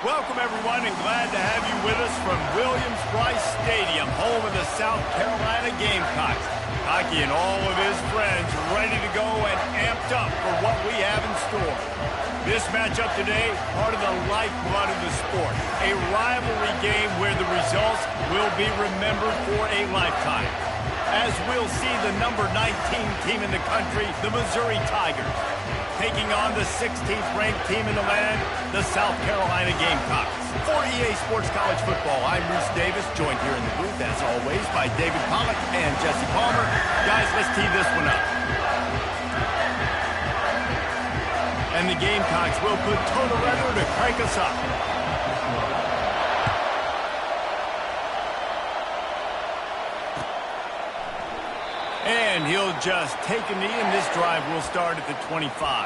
Welcome, everyone, and glad to have you with us from Williams-Brice Stadium, home of the South Carolina Gamecocks. Hockey and all of his friends ready to go and amped up for what we have in store. This matchup today, part of the lifeblood of the sport, a rivalry game where the results will be remembered for a lifetime. As we'll see the number 19 team in the country, the Missouri Tigers, taking on the 16th ranked team in the land, the South Carolina Gamecocks. For EA Sports College Football, I'm Bruce Davis, joined here in the booth, as always, by David Pollack and Jesse Palmer. Guys, let's tee this one up. And the Gamecocks will put total weather to crank us up. And he'll just take a knee, and this drive will start at the 25.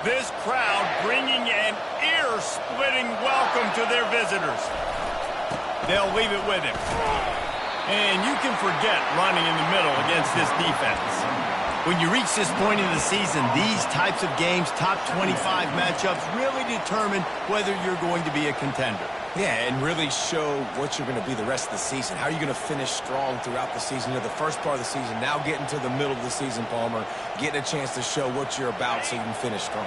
This crowd bringing an ear-splitting welcome to their visitors. They'll leave it with him. And you can forget running in the middle against this defense. When you reach this point in the season, these types of games, top 25 matchups, really determine whether you're going to be a contender. Yeah, and really show what you're going to be the rest of the season. How are you going to finish strong throughout the season? You know, the first part of the season, now getting to the middle of the season, Palmer, getting a chance to show what you're about so you can finish strong.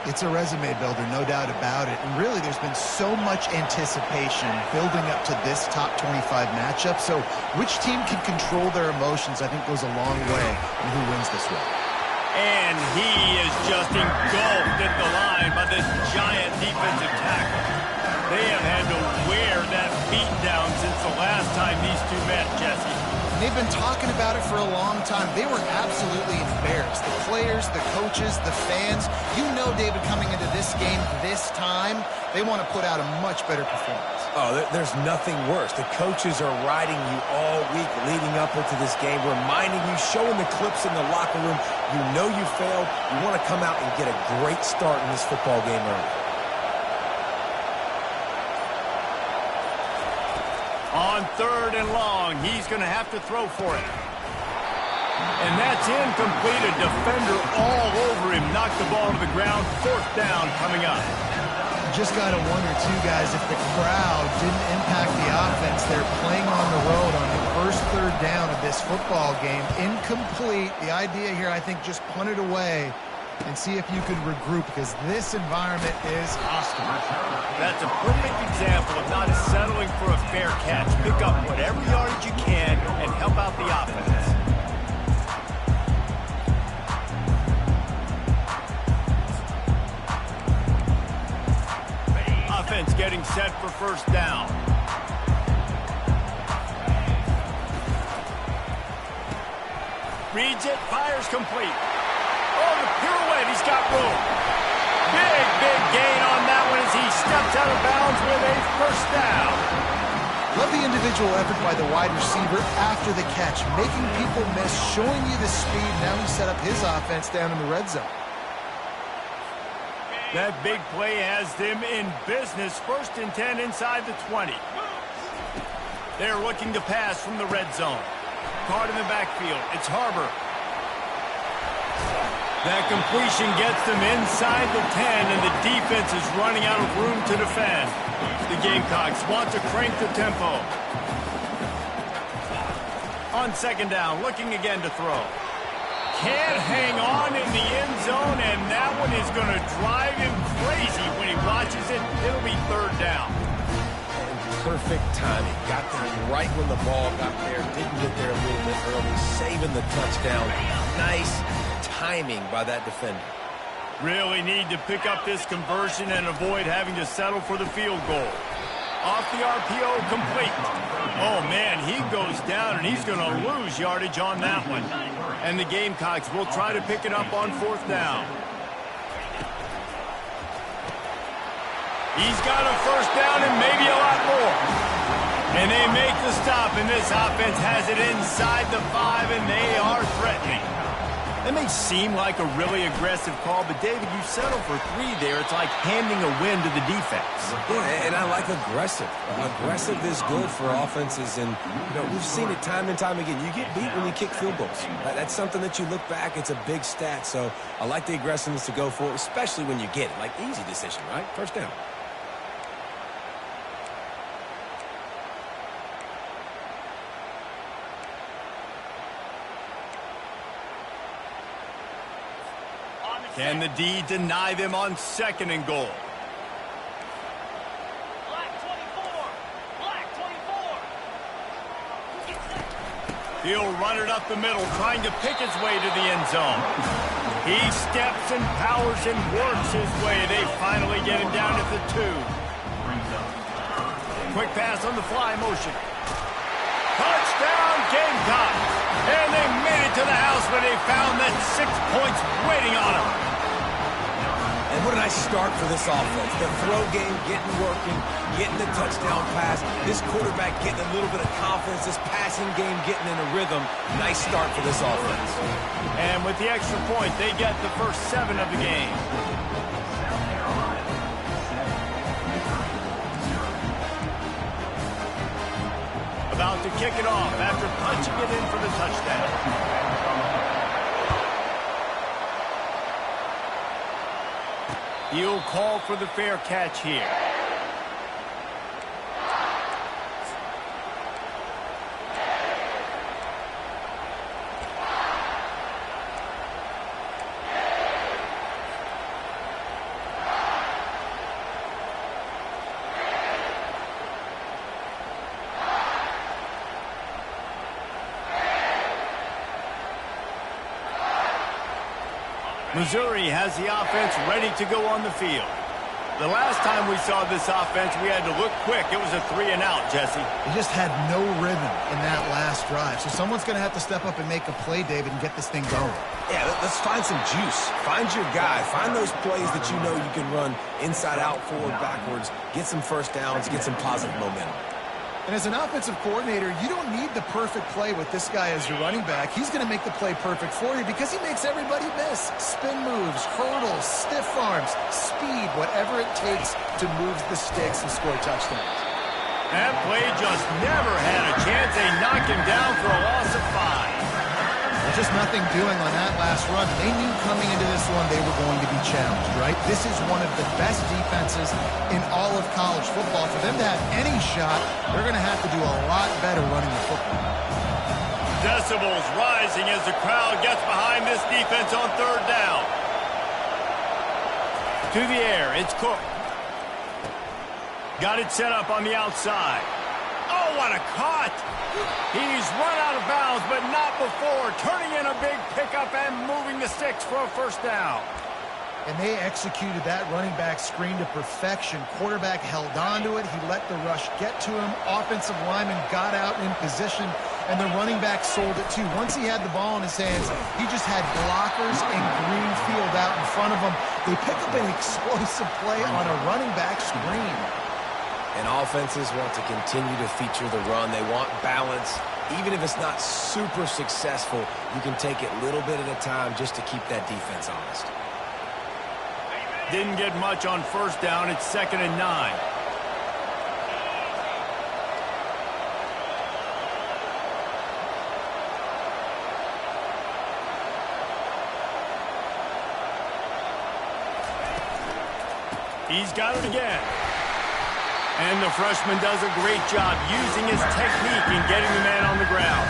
It's a resume builder, no doubt about it. And really, there's been so much anticipation building up to this top 25 matchup. So which team can control their emotions, I think, goes a long way in who wins this one. And he is just engulfed at the line by this giant defensive tackle. They have had to wear that beatdown since the last time these two met, Jesse. They've been talking about it for a long time. They were absolutely embarrassed. The players, the coaches, the fans. You know, David, coming into this game this time, they want to put out a much better performance. Oh, there's nothing worse. The coaches are riding you all week leading up into this game, reminding you, showing the clips in the locker room. You know you failed. You want to come out and get a great start in this football game early. On 3rd and long, he's going to have to throw for it. And that's incomplete. A defender all over him. Knocked the ball to the ground. 4th down coming up. Just got to wonder, too, guys, if the crowd didn't impact the offense. They're playing on the road on the first 3rd down of this football game. Incomplete. The idea here, I think, just punt it away and see if you can regroup, because this environment is hostile. That's a perfect example of not settling for a fair catch. Pick up whatever yardage you can and help out the offense. Offense getting set for 1st down. Reads it, fires complete. Oh, the pirouette, he's got room. Big gain on that one as he steps out of bounds with a 1st down. Love the individual effort by the wide receiver after the catch, making people miss, showing you the speed. Now he set up his offense down in the red zone. That big play has them in business. 1st and 10 inside the 20. They're looking to pass from the red zone. Card in the backfield. It's Harbor. That completion gets them inside the 10, and the defense is running out of room to defend. The Gamecocks want to crank the tempo. On 2nd down, looking again to throw. Can't hang on in the end zone, and that one is going to drive him crazy when he watches it. It'll be 3rd down. Perfect timing. Got there right when the ball got there. Didn't get there a little bit early. Saving the touchdown. Nice timing by that defender. Really need to pick up this conversion and avoid having to settle for the field goal. Off the RPO, complete. Oh, man, he goes down, and he's going to lose yardage on that one. And the Gamecocks will try to pick it up on 4th down. He's got a 1st down and maybe a lot more. And they make the stop, and this offense has it inside the 5, and they are threatening. That may seem like a really aggressive call, but David, you settle for 3 there. It's like handing a win to the defense. Yeah, and I like aggressive. Aggressive is good for offenses, and we've seen it time and time again. You get beat when you kick field goals. That's something that you look back, it's a big stat, so I like the aggressiveness to go for it, especially when you get it. Like, easy decision, right? First down. Can the D deny them on 2nd and goal? Black 24. Black 24. He'll run it up the middle, trying to pick his way to the end zone. He steps and powers and works his way. They finally get him down at the 2. Quick pass on the fly motion. Touchdown, Gamecocks! And they made it to the house where they found that 6 points waiting on them. And what a nice start for this offense. The throw game getting working, getting the touchdown pass. This quarterback getting a little bit of confidence. This passing game getting in a rhythm. Nice start for this offense. And with the extra point, they get the first 7 of the game. About to kick it off after punching it in for the touchdown. He'll call for the fair catch here. Missouri has the offense ready to go on the field. The last time we saw this offense, we had to look quick. It was a 3-and-out, Jesse. They just had no rhythm in that last drive. So someone's going to have to step up and make a play, David, and get this thing going. Yeah, let's find some juice. Find your guy. Find those plays that you know you can run inside out, forward, backwards. Get some first downs. Get some positive momentum. And as an offensive coordinator, you don't need the perfect play with this guy as your running back. He's going to make the play perfect for you because he makes everybody miss. Spin moves, hurdles, stiff arms, speed, whatever it takes to move the sticks and score touchdowns. That play just never had a chance. They knocked him down for a loss of 5. There's just nothing doing on that last run. They knew coming into this one they were going to be challenged, right? This is one of the best defenses in all of college football. For them to have any shot, they're going to have to do a lot better running the football. Decibels rising as the crowd gets behind this defense on 3rd down. To the air, it's Cook. Got it set up on the outside. Oh, what a cut! He's run out of bounds, but not before. Turning in a big pickup and moving the sticks for a first down. And they executed that running back screen to perfection. Quarterback held on to it. He let the rush get to him. Offensive lineman got out in position, and the running back sold it too. Once he had the ball in his hands, he just had blockers and green field out in front of him. They pick up an explosive play on a running back screen. And offenses want to continue to feature the run. They want balance. Even if it's not super successful, you can take it little bit at a time just to keep that defense honest. Didn't get much on first down. It's 2nd and 9. He's got it again. And the freshman does a great job using his technique and getting the man on the ground.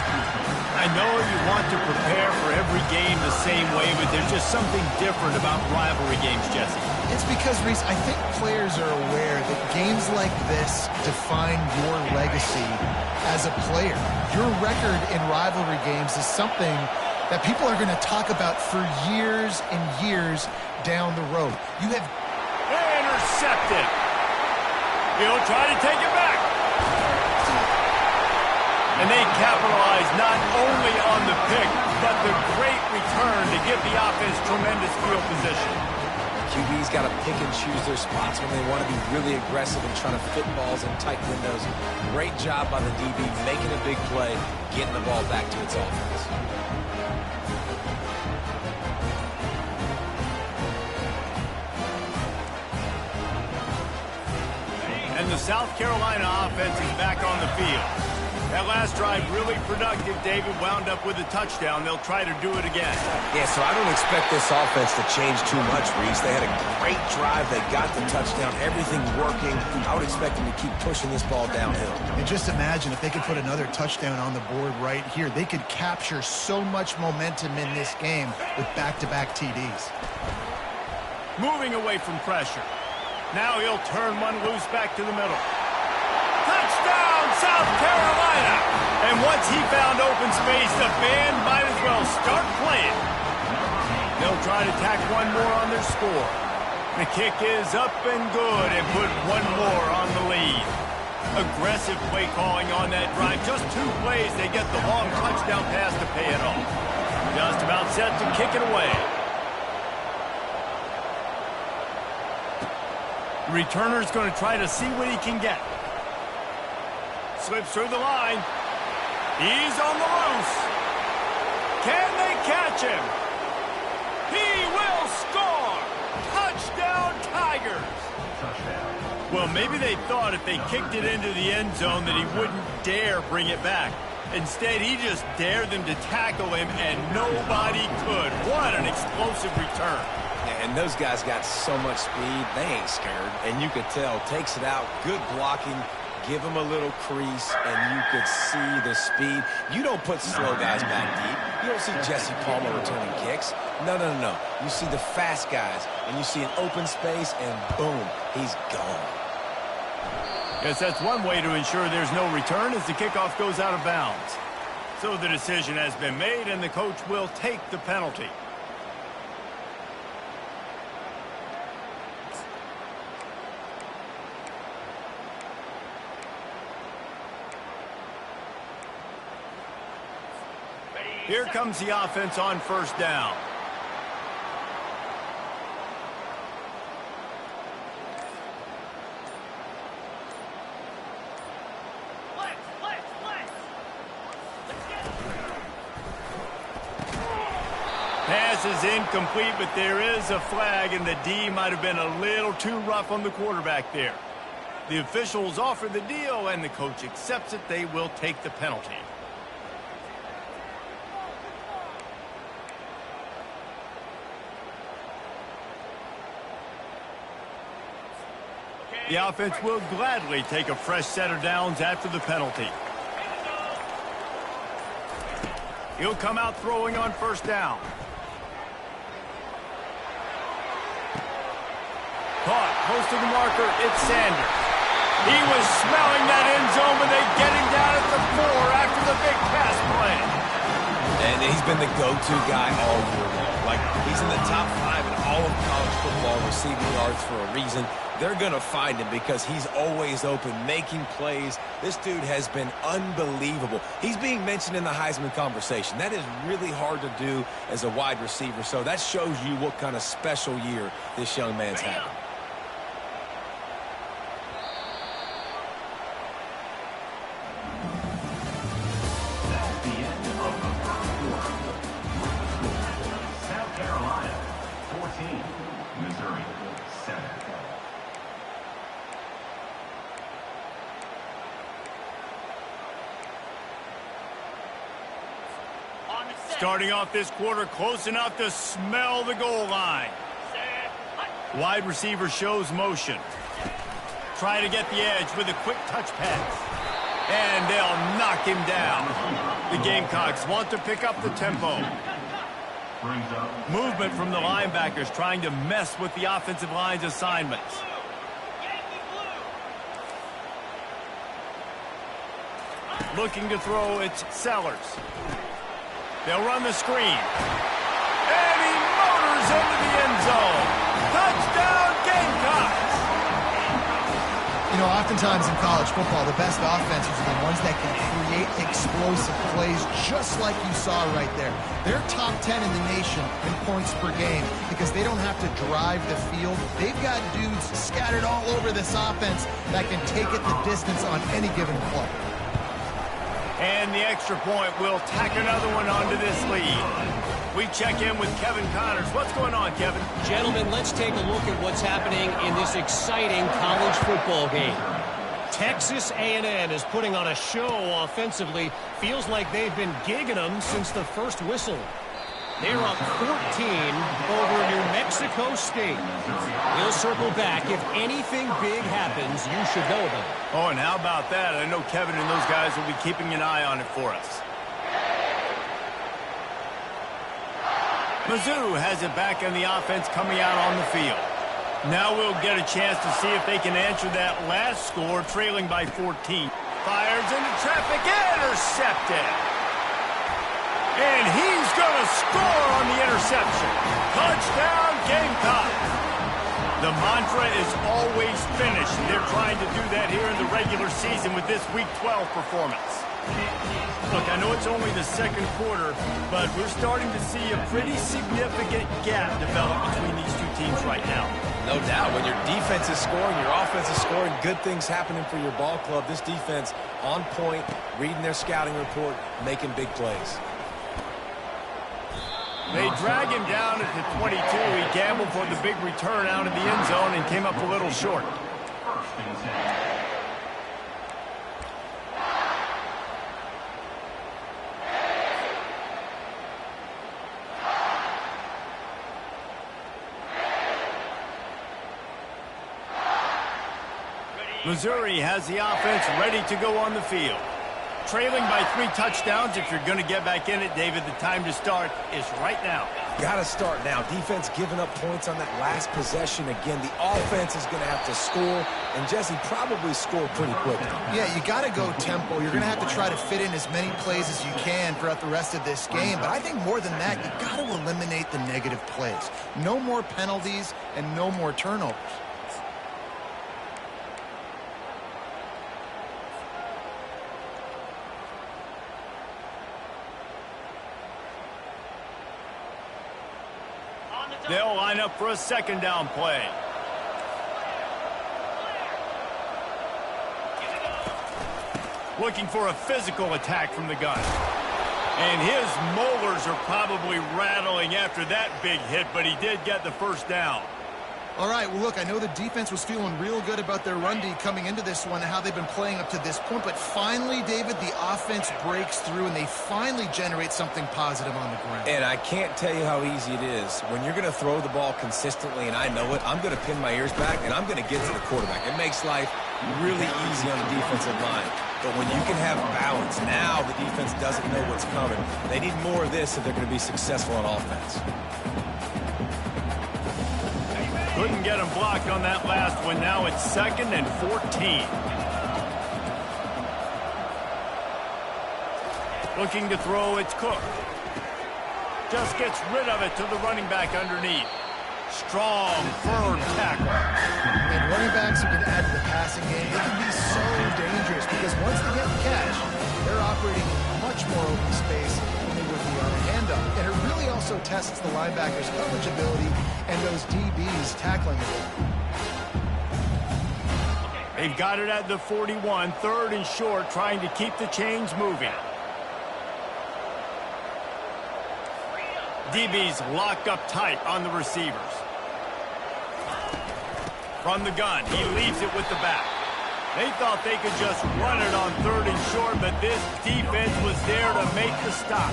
I know you want to prepare for every game the same way, but there's just something different about rivalry games, Jesse. It's because, Reese, I think players are aware that games like this define your legacy as a player. Your record in rivalry games is something that people are going to talk about for years and years down the road. You have intercepted. He'll try to take it back. And they capitalize not only on the pick, but the great return to give the offense tremendous field position. QB's got to pick and choose their spots when they want to be really aggressive and trying to fit balls in tight windows. Great job by the DB making a big play, getting the ball back to its offense. and the South Carolina offense is back on the field. That last drive really productive. David wound up with a touchdown. They'll try to do it again. Yeah, so I don't expect this offense to change too much, Reese. They had a great drive. They got the touchdown. Everything working. I would expect them to keep pushing this ball downhill. And just imagine if they could put another touchdown on the board right here. They could capture so much momentum in this game with back-to-back TDs. Moving away from pressure. Now he'll turn one loose back to the middle. Touchdown, South Carolina! And once he found open space, the band might as well start playing. They'll try to tack one more on their score. The kick is up and good and put one more on the lead. Aggressive play calling on that drive. Just 2 plays, they get the long touchdown pass to pay it off. Just about set to kick it away. The returner's going to try to see what he can get. Slips through the line. He's on the loose. Can they catch him? He will score! Touchdown, Tigers! Well, maybe they thought if they kicked it into the end zone that he wouldn't dare bring it back. Instead, he just dared them to tackle him, and nobody could. What an explosive return. And those guys got so much speed, they ain't scared. And you could tell, takes it out, good blocking, give him a little crease, and you could see the speed. You don't put slow guys back deep. You don't see Jesse Palmer returning kicks. No. You see the fast guys, and you see an open space, and boom, he's gone. Yes, that's one way to ensure there's no return as the kickoff goes out of bounds. So the decision has been made, and the coach will take the penalty. Here comes the offense on first down. Pass is incomplete, but there is a flag, and the D might have been a little too rough on the quarterback there. The officials offer the deal, and the coach accepts it. They will take the penalty. The offense will gladly take a fresh set of downs after the penalty. He'll come out throwing on first down. Caught close to the marker, it's Sanders. He was smelling that end zone when they get him down at the 4 after the big pass play. And he's been the go-to guy all year long. Like, he's in the top 5 in all of college football receiving yards for a reason. They're going to find him because he's always open, making plays. This dude has been unbelievable. He's being mentioned in the Heisman conversation. That is really hard to do as a wide receiver, so that shows you what kind of special year this young man's having. South Carolina, 14. Missouri, 7. Starting off this quarter close enough to smell the goal line. Wide receiver shows motion. Try to get the edge with a quick touch pass. And they'll knock him down. The Gamecocks want to pick up the tempo. Movement from the linebackers trying to mess with the offensive line's assignments. Looking to throw, it's Sellers. They'll run the screen. And he motors into the end zone. Touchdown, Gamecocks! You know, oftentimes in college football, the best offenses are the ones that can create explosive plays just like you saw right there. They're top 10 in the nation in points per game because they don't have to drive the field. They've got dudes scattered all over this offense that can take it the distance on any given play. And the extra point will tack another one onto this lead. We check in with Kevin Connors. What's going on, Kevin? Gentlemen, let's take a look at what's happening in this exciting college football game. Texas A&M is putting on a show offensively. Feels like they've been gigging them since the first whistle. They're up 14 over New Mexico State. We'll circle back. If anything big happens, you should know about it. Oh, and how about that? I know Kevin and those guys will be keeping an eye on it for us. Mizzou has it back on the offense coming out on the field. Now we'll get a chance to see if they can answer that last score, trailing by 14. Fires into traffic, intercepted. And he's going to score on the interception. Touchdown, Gamecock. The mantra is always finish. They're trying to do that here in the regular season with this Week 12 performance. Look, I know it's only the second quarter, but we're starting to see a pretty significant gap develop between these two teams right now. No doubt. When your defense is scoring, your offense is scoring, good things happening for your ball club. This defense on point, reading their scouting report, making big plays. They drag him down at the 22. He gambled for the big return out of the end zone and came up a little short. First and 10. Missouri has the offense ready to go on the field. Trailing by 3 touchdowns. If you're going to get back in it, David, the time to start is right now. Got to start now. Defense giving up points on that last possession. Again, the offense is going to have to score, and Jesse probably score pretty quickly. Yeah, you got to go tempo. You're going to have to try to fit in as many plays as you can throughout the rest of this game. But I think more than that, you got to eliminate the negative plays. No more penalties and no more turnovers. They'll line up for a second down play. Looking for a physical attack from the gun. And his molars are probably rattling after that big hit, but he did get the first down. All right, well, look, I know the defense was feeling real good about their run D coming into this one and how they've been playing up to this point, but finally, David, the offense breaks through and they finally generate something positive on the ground. And I can't tell you how easy it is. When you're going to throw the ball consistently, and I know it, I'm going to pin my ears back, and I'm going to get to the quarterback. It makes life really easy on the defensive line. But when you can have balance, now the defense doesn't know what's coming. They need more of this if they're going to be successful on offense. Couldn't get him blocked on that last one. Now it's 2nd and 14. Looking to throw, it's Cook. Just gets rid of it to the running back underneath. Strong, firm tackle. And running backs who can add to the passing game, they can be so dangerous because once they get the catch, they're operating in much more open space than they would be on a handoff. And it really also tests the linebackers' coverage ability and those DBs tackling ability. They've got it at the 41, 3rd and short, trying to keep the chains moving. DBs locked up tight on the receivers. From the gun, he leaves it with the back. They thought they could just run it on 3rd and short, but this defense was there to make the stop.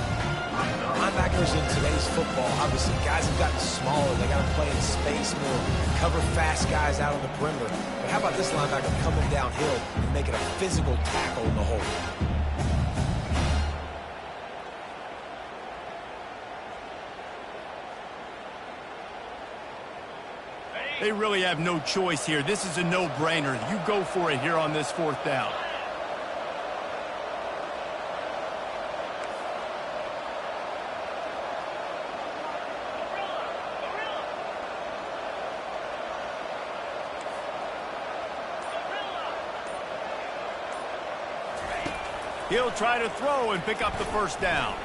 Linebackers in today's football, obviously, guys have gotten smaller. They got to play in space more, cover fast guys out on the perimeter. But how about this linebacker coming downhill and making a physical tackle in the hole? They really have no choice here. This is a no-brainer. You go for it here on this 4th down. He'll try to throw and pick up the first down.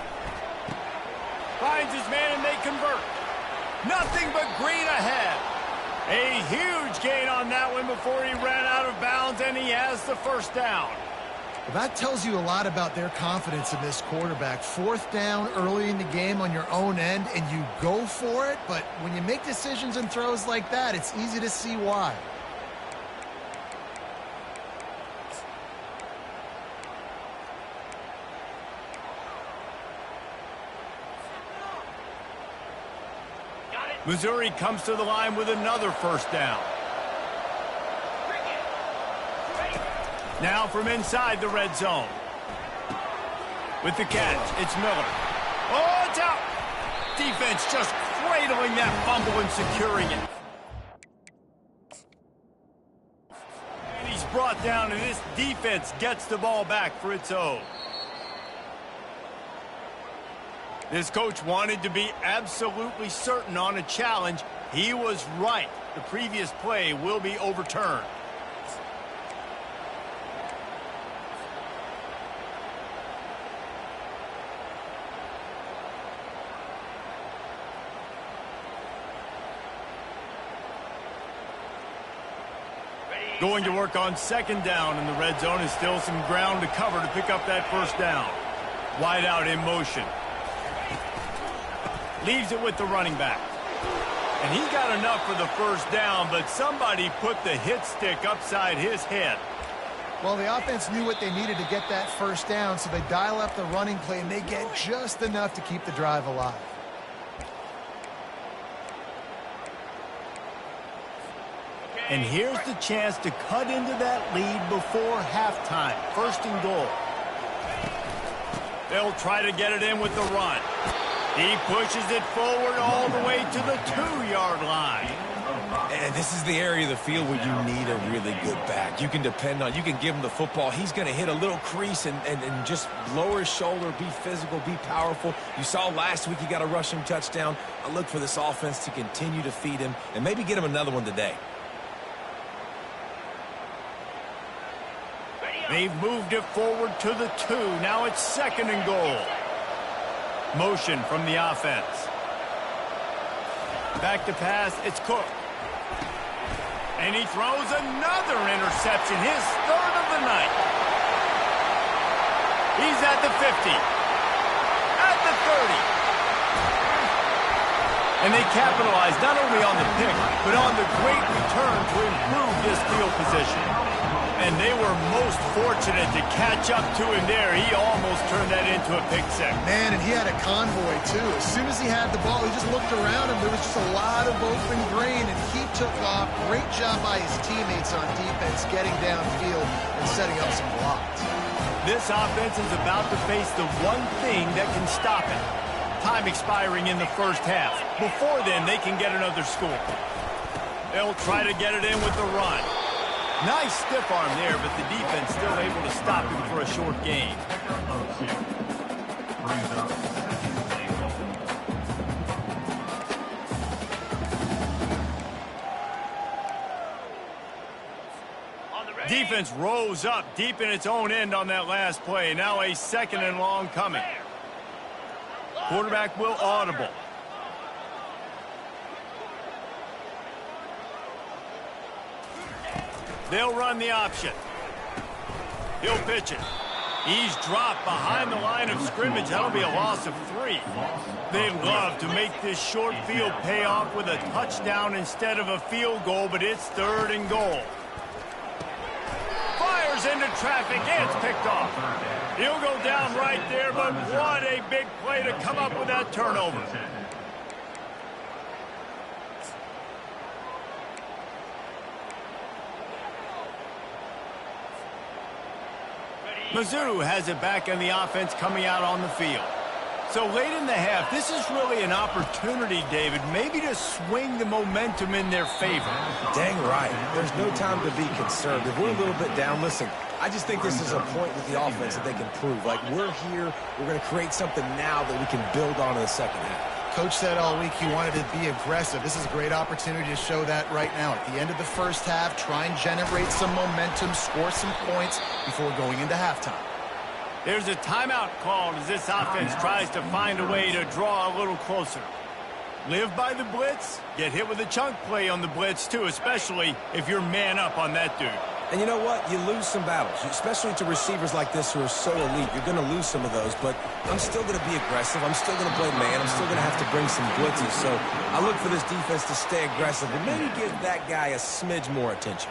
Finds his man and they convert. Nothing but green ahead. A huge gain on that one before he ran out of bounds, and he has the first down. Well, that tells you a lot about their confidence in this quarterback. 4th down early in the game on your own end, and you go for it. But when you make decisions and throws like that, it's easy to see why. Missouri comes to the line with another first down. Now from inside the red zone. With the catch, it's Miller. Oh, it's out! Defense just cradling that fumble and securing it. And he's brought down, and this defense gets the ball back for its own. This coach wanted to be absolutely certain on a challenge. He was right. The previous play will be overturned. Going to work on second down in the red zone, and still some ground to cover to pick up that first down. Wide out in motion. Leaves it with the running back. And he got enough for the first down, but somebody put the hit stick upside his head. Well, the offense knew what they needed to get that first down, so they dial up the running play, and they get just enough to keep the drive alive. And here's the chance to cut into that lead before halftime. First and goal. They'll try to get it in with the run. He pushes it forward all the way to the 2-yard line. And this is the area of the field where you need a really good back. You can depend on, you can give him the football. He's going to hit a little crease and just lower his shoulder, be physical, be powerful. You saw last week he got a rushing touchdown. I look for this offense to continue to feed him and maybe get him another one today. They've moved it forward to the 2. Now it's second and goal. Motion from the offense. Back to pass, it's Cook. And he throws another interception, his third of the night. He's at the 50. At the 30. And they capitalize not only on the pick, but on the great return to improve this field position. And they were most fortunate to catch up to him there. He almost turned that into a pick six. Man, and he had a convoy, too. As soon as he had the ball, he just looked around him. There was just a lot of open grain, and he took off. Great job by his teammates on defense, getting downfield and setting up some blocks. This offense is about to face the one thing that can stop it. Time expiring in the first half. Before then, they can get another score. They'll try to get it in with the run. Nice stiff arm there, but the defense still able to stop him for a short gain. Defense rose up deep in its own end on that last play. Now a second and long coming. Quarterback will audible. They'll run the option. He'll pitch it. He's dropped behind the line of scrimmage. That'll be a loss of 3. They love to make this short field pay off with a touchdown instead of a field goal, but it's third and goal. Fires into traffic, and it's picked off. He'll go down right there, but what a big play to come up with that turnover. Mizzou has it back in the offense coming out on the field. So late in the half, this is really an opportunity, David, maybe to swing the momentum in their favor. Dang right. There's no time to be concerned. If we're a little bit down, listen, I just think this is a point with the offense that they can prove. Like, we're here, we're going to create something now that we can build on in the second half. Coach said all week he wanted to be aggressive. This is a great opportunity to show that right now. At the end of the first half, try and generate some momentum, score some points before going into halftime. There's a timeout called as this offense tries to find a way to draw a little closer. Live by the blitz, get hit with a chunk play on the blitz too, especially if you're man up on that dude. And you know what? You lose some battles, especially to receivers like this who are so elite. You're going to lose some of those, but I'm still going to be aggressive. I'm still going to play man. I'm still going to have to bring some blitzes. So I look for this defense to stay aggressive and maybe give that guy a smidge more attention.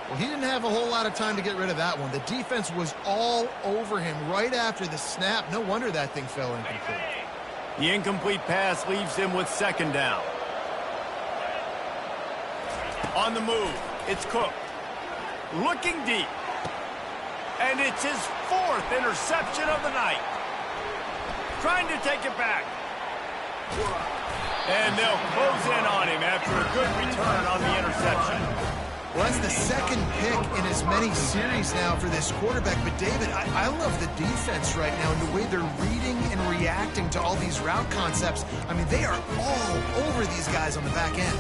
Well, he didn't have a whole lot of time to get rid of that one. The defense was all over him right after the snap. No wonder that thing fell incomplete. The incomplete pass leaves him with second down. On the move, it's Cook. Looking deep. And it's his 4th interception of the night. Trying to take it back. And they'll close in on him after a good return on the interception. Well, that's the 2nd pick in as many series now for this quarterback. But, David, I love the defense right now and the way they're reading and reacting to all these route concepts. I mean, they are all over these guys on the back end.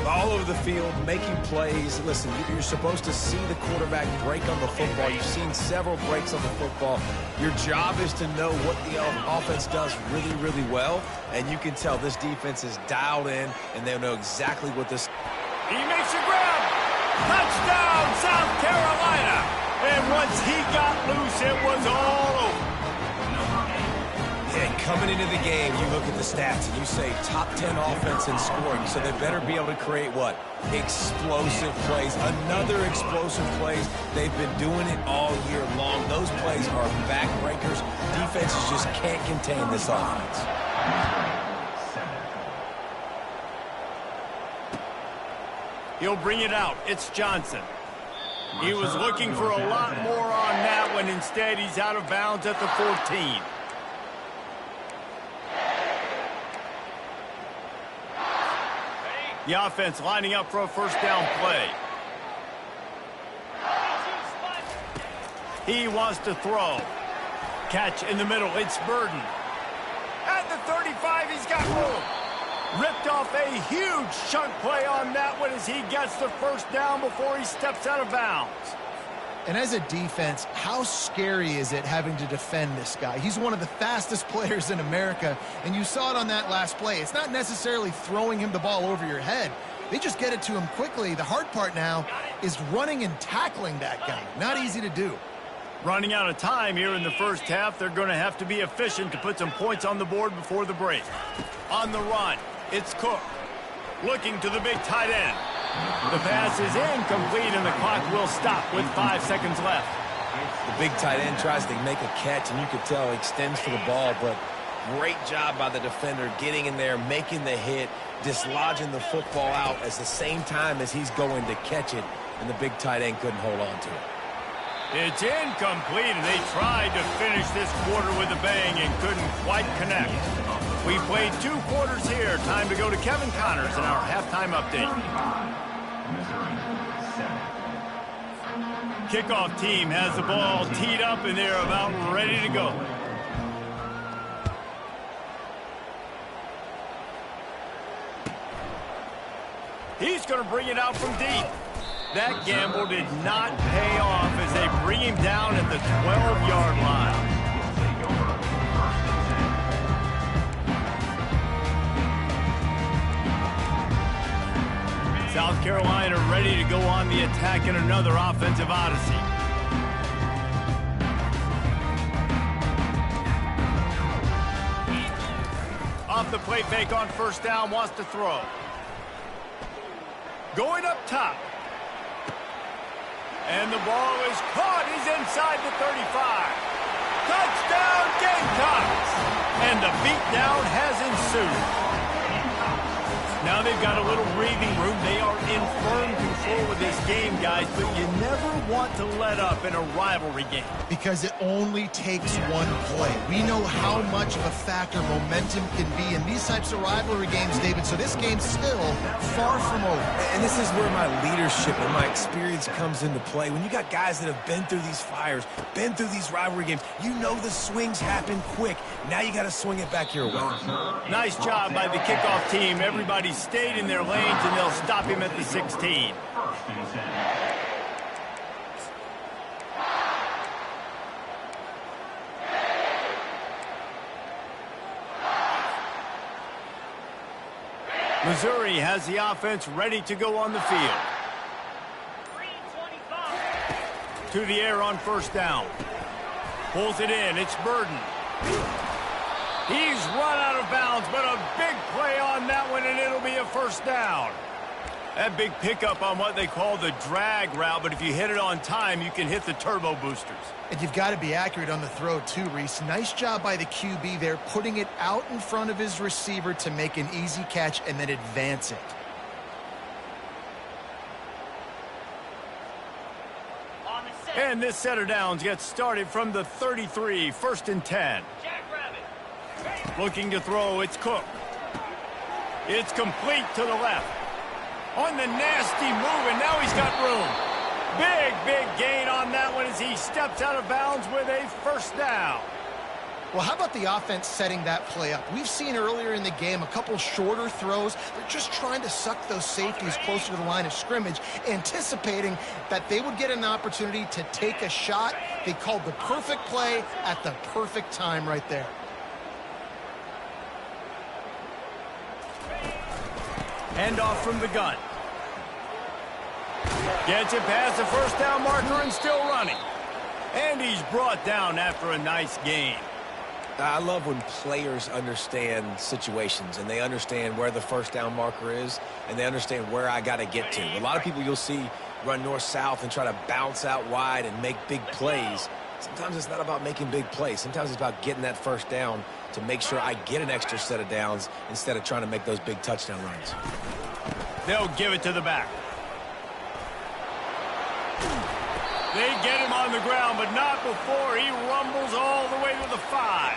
All over the field, making plays. Listen, you're supposed to see the quarterback break on the football. You've seen several breaks on the football. Your job is to know what the offense does really, really well. And you can tell this defense is dialed in, and they know exactly what this... He makes a grab. Touchdown, South Carolina. And once he got loose, it was all over. And coming into the game, you look at the stats and you say top 10 offense in scoring, so they better be able to create what? Explosive plays. Another explosive plays. They've been doing it all year long. Those plays are backbreakers. Defenses just can't contain this offense. He'll bring it out. It's Johnson. He was looking for a lot more on that one. Instead, he's out of bounds at the 14. The offense lining up for a first down play. He wants to throw. Catch in the middle. It's Burden. At the 35, he's got room. Ripped off a huge chunk play on that one as he gets the first down before he steps out of bounds. And as a defense, how scary is it having to defend this guy? He's one of the fastest players in America, and you saw it on that last play. It's not necessarily throwing him the ball over your head. They just get it to him quickly. The hard part now is running and tackling that guy. Not easy to do. Running out of time here in the first half. They're going to have to be efficient to put some points on the board before the break. On the run, it's Cook. Looking to the big tight end. The pass is incomplete, and the clock will stop with 5 seconds left. The big tight end tries to make a catch, and you can tell he extends for the ball, but great job by the defender getting in there, making the hit, dislodging the football out at the same time as he's going to catch it, and the big tight end couldn't hold on to it. It's incomplete, and they tried to finish this quarter with a bang and couldn't quite connect. We played 2 quarters here. Time to go to Kevin Connors in our halftime update. Kickoff team has the ball teed up, and they're about ready to go. He's going to bring it out from deep. That gamble did not pay off as they bring him down at the 12-yard line. South Carolina ready to go on the attack in another offensive odyssey. Off the play fake on first down, wants to throw. Going up top. And the ball is caught. He's inside the 35. Touchdown, Gamecocks! And the beatdown has ensued. Now they've got a little breathing room. They are in firm control of this game, guys, but you never want to let up in a rivalry game. Because it only takes one play. We know how much of a factor momentum can be in these types of rivalry games, David, so this game's still far from over. And this is where my leadership and my experience comes into play. When you got guys that have been through these fires, been through these rivalry games, you know the swings happen quick. Now you got to swing it back your way. Nice job by the kickoff team. Everybody stayed in their lanes, and they'll stop him at the 16. Missouri has the offense ready to go on the field. To the air on first down. Pulls it in. It's Burden. He's run out of bounds, but a big play on that one, and it'll be a first down. That big pickup on what they call the drag route, but if you hit it on time, you can hit the turbo boosters. And you've got to be accurate on the throw too, Reese. Nice job by the QB there, putting it out in front of his receiver to make an easy catch and then advance it. And this set of downs gets started from the 33, 1st and 10. Jackrabbit. Looking to throw, it's Cook. It's complete to the left. On the nasty move, and now he's got room. Big gain on that one as he steps out of bounds with a 1st down. Well, how about the offense setting that play up? We've seen earlier in the game a couple shorter throws. They're just trying to suck those safeties closer to the line of scrimmage, anticipating that they would get an opportunity to take a shot. They called the perfect play at the perfect time right there. Handoff from the gun. Gets it past the 1st down marker and still running. And he's brought down after a nice gain. I love when players understand situations and they understand where the 1st down marker is and they understand where I got to get to. A lot of people you'll see run north-south and try to bounce out wide and make big plays. Sometimes it's not about making big plays. Sometimes it's about getting that 1st down to make sure I get an extra set of downs instead of trying to make those big touchdown runs. They'll give it to the back. They get him on the ground, but not before he rumbles all the way to the 5.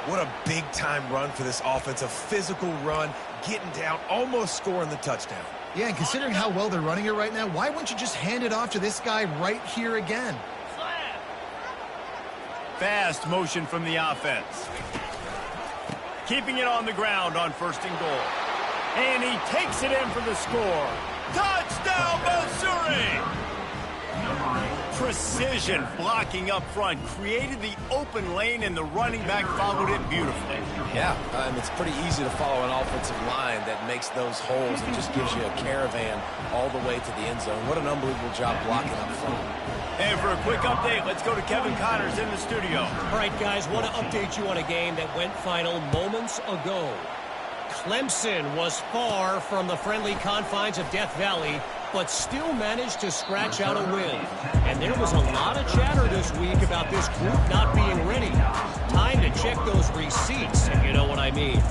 What a big-time run for this offense. A physical run, getting down, almost scoring the touchdown. Yeah, and considering how well they're running it right now, why wouldn't you just hand it off to this guy right here again? Slam. Fast motion from the offense. Keeping it on the ground on 1st and goal. And he takes it in for the score. Touchdown, Missouri! Precision blocking up front created the open lane, and the running back followed it beautifully. Yeah, it's pretty easy to follow an offensive line that makes those holes and just gives you a caravan all the way to the end zone. What an unbelievable job blocking up front. And for a quick update, let's go to Kevin Connors in the studio. All right, guys, want to update you on a game that went final moments ago. Clemson was far from the friendly confines of Death Valley, but still managed to scratch out a win. And there was a lot of chatter this week about this group not being ready. Time to check those receipts, if you know what I mean.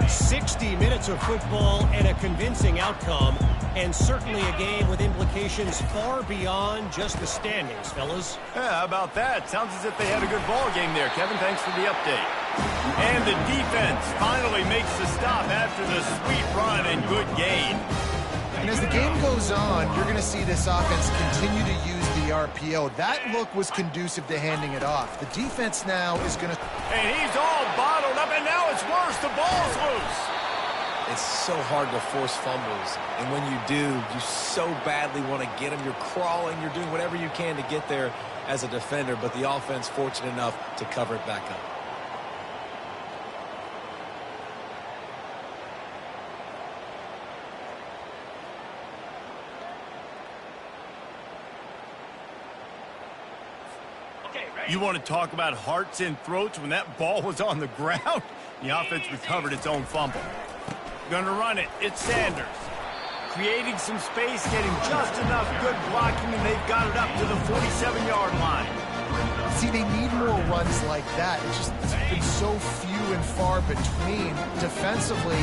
60 minutes of football and a convincing outcome, and certainly a game with implications far beyond just the standings, fellas. Yeah, how about that? Sounds as if they had a good ball game there. Kevin, thanks for the update. And the defense finally makes the stop after the sweet run and good gain. And as the game goes on, you're going to see this offense continue to use the RPO. That look was conducive to handing it off. The defense now is going to... And he's all bottled up, and now it's worse. The ball's loose. It's so hard to force fumbles, and when you do, you so badly want to get them. You're crawling, you're doing whatever you can to get there as a defender, but the offense fortunate enough to cover it back up. You want to talk about hearts and throats when that ball was on the ground? The offense recovered its own fumble. Gonna run it. It's Sanders. Creating some space, getting just enough good blocking, and they've got it up to the 47-yard line. See, they need more runs like that. It's been so few and far between. Defensively,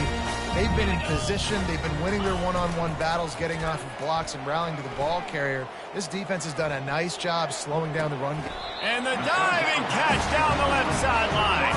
they've been in position. They've been winning their one-on-one battles, getting off of blocks and rallying to the ball carrier. This defense has done a nice job slowing down the run. And the diving catch down the left sideline.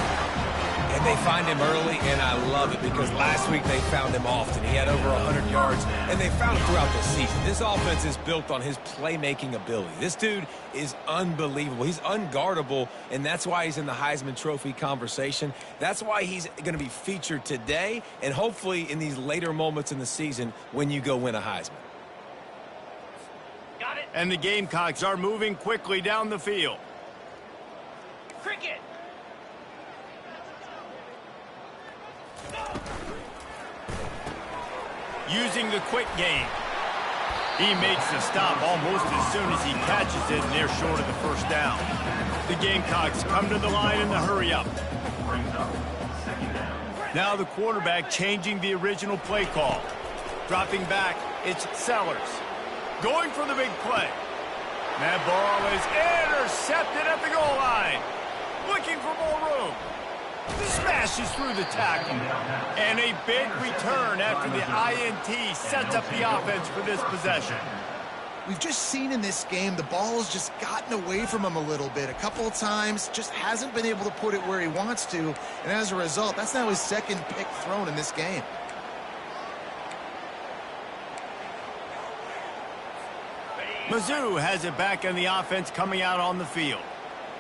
And they find him early, and I love it because last week they found him often. He had over 100 yards, and they found him throughout the season. This offense is built on his playmaking ability. This dude is unbelievable. He's unguardable, and that's why he's in the Heisman Trophy conversation. That's why he's going to be featured today and hopefully in these later moments in the season when you go win a Heisman. Got it. And the Gamecocks are moving quickly down the field. Cricket. Using the quick game. He makes the stop almost as soon as he catches it, and they're short of the 1st down. The Gamecocks come to the line in the hurry-up. Now the quarterback changing the original play call. Dropping back, it's Sellers. Going for the big play. That ball is intercepted at the goal line. Looking for more room. Smashes through the tackle. And a big return after the INT sets up the offense for this possession. we've just seen in this game the ball's just gotten away from him a little bit. A couple of times, just hasn't been able to put it where he wants to, and as a result, that's now his second pick thrown in this game. Mizzou has it back on the offense coming out on the field.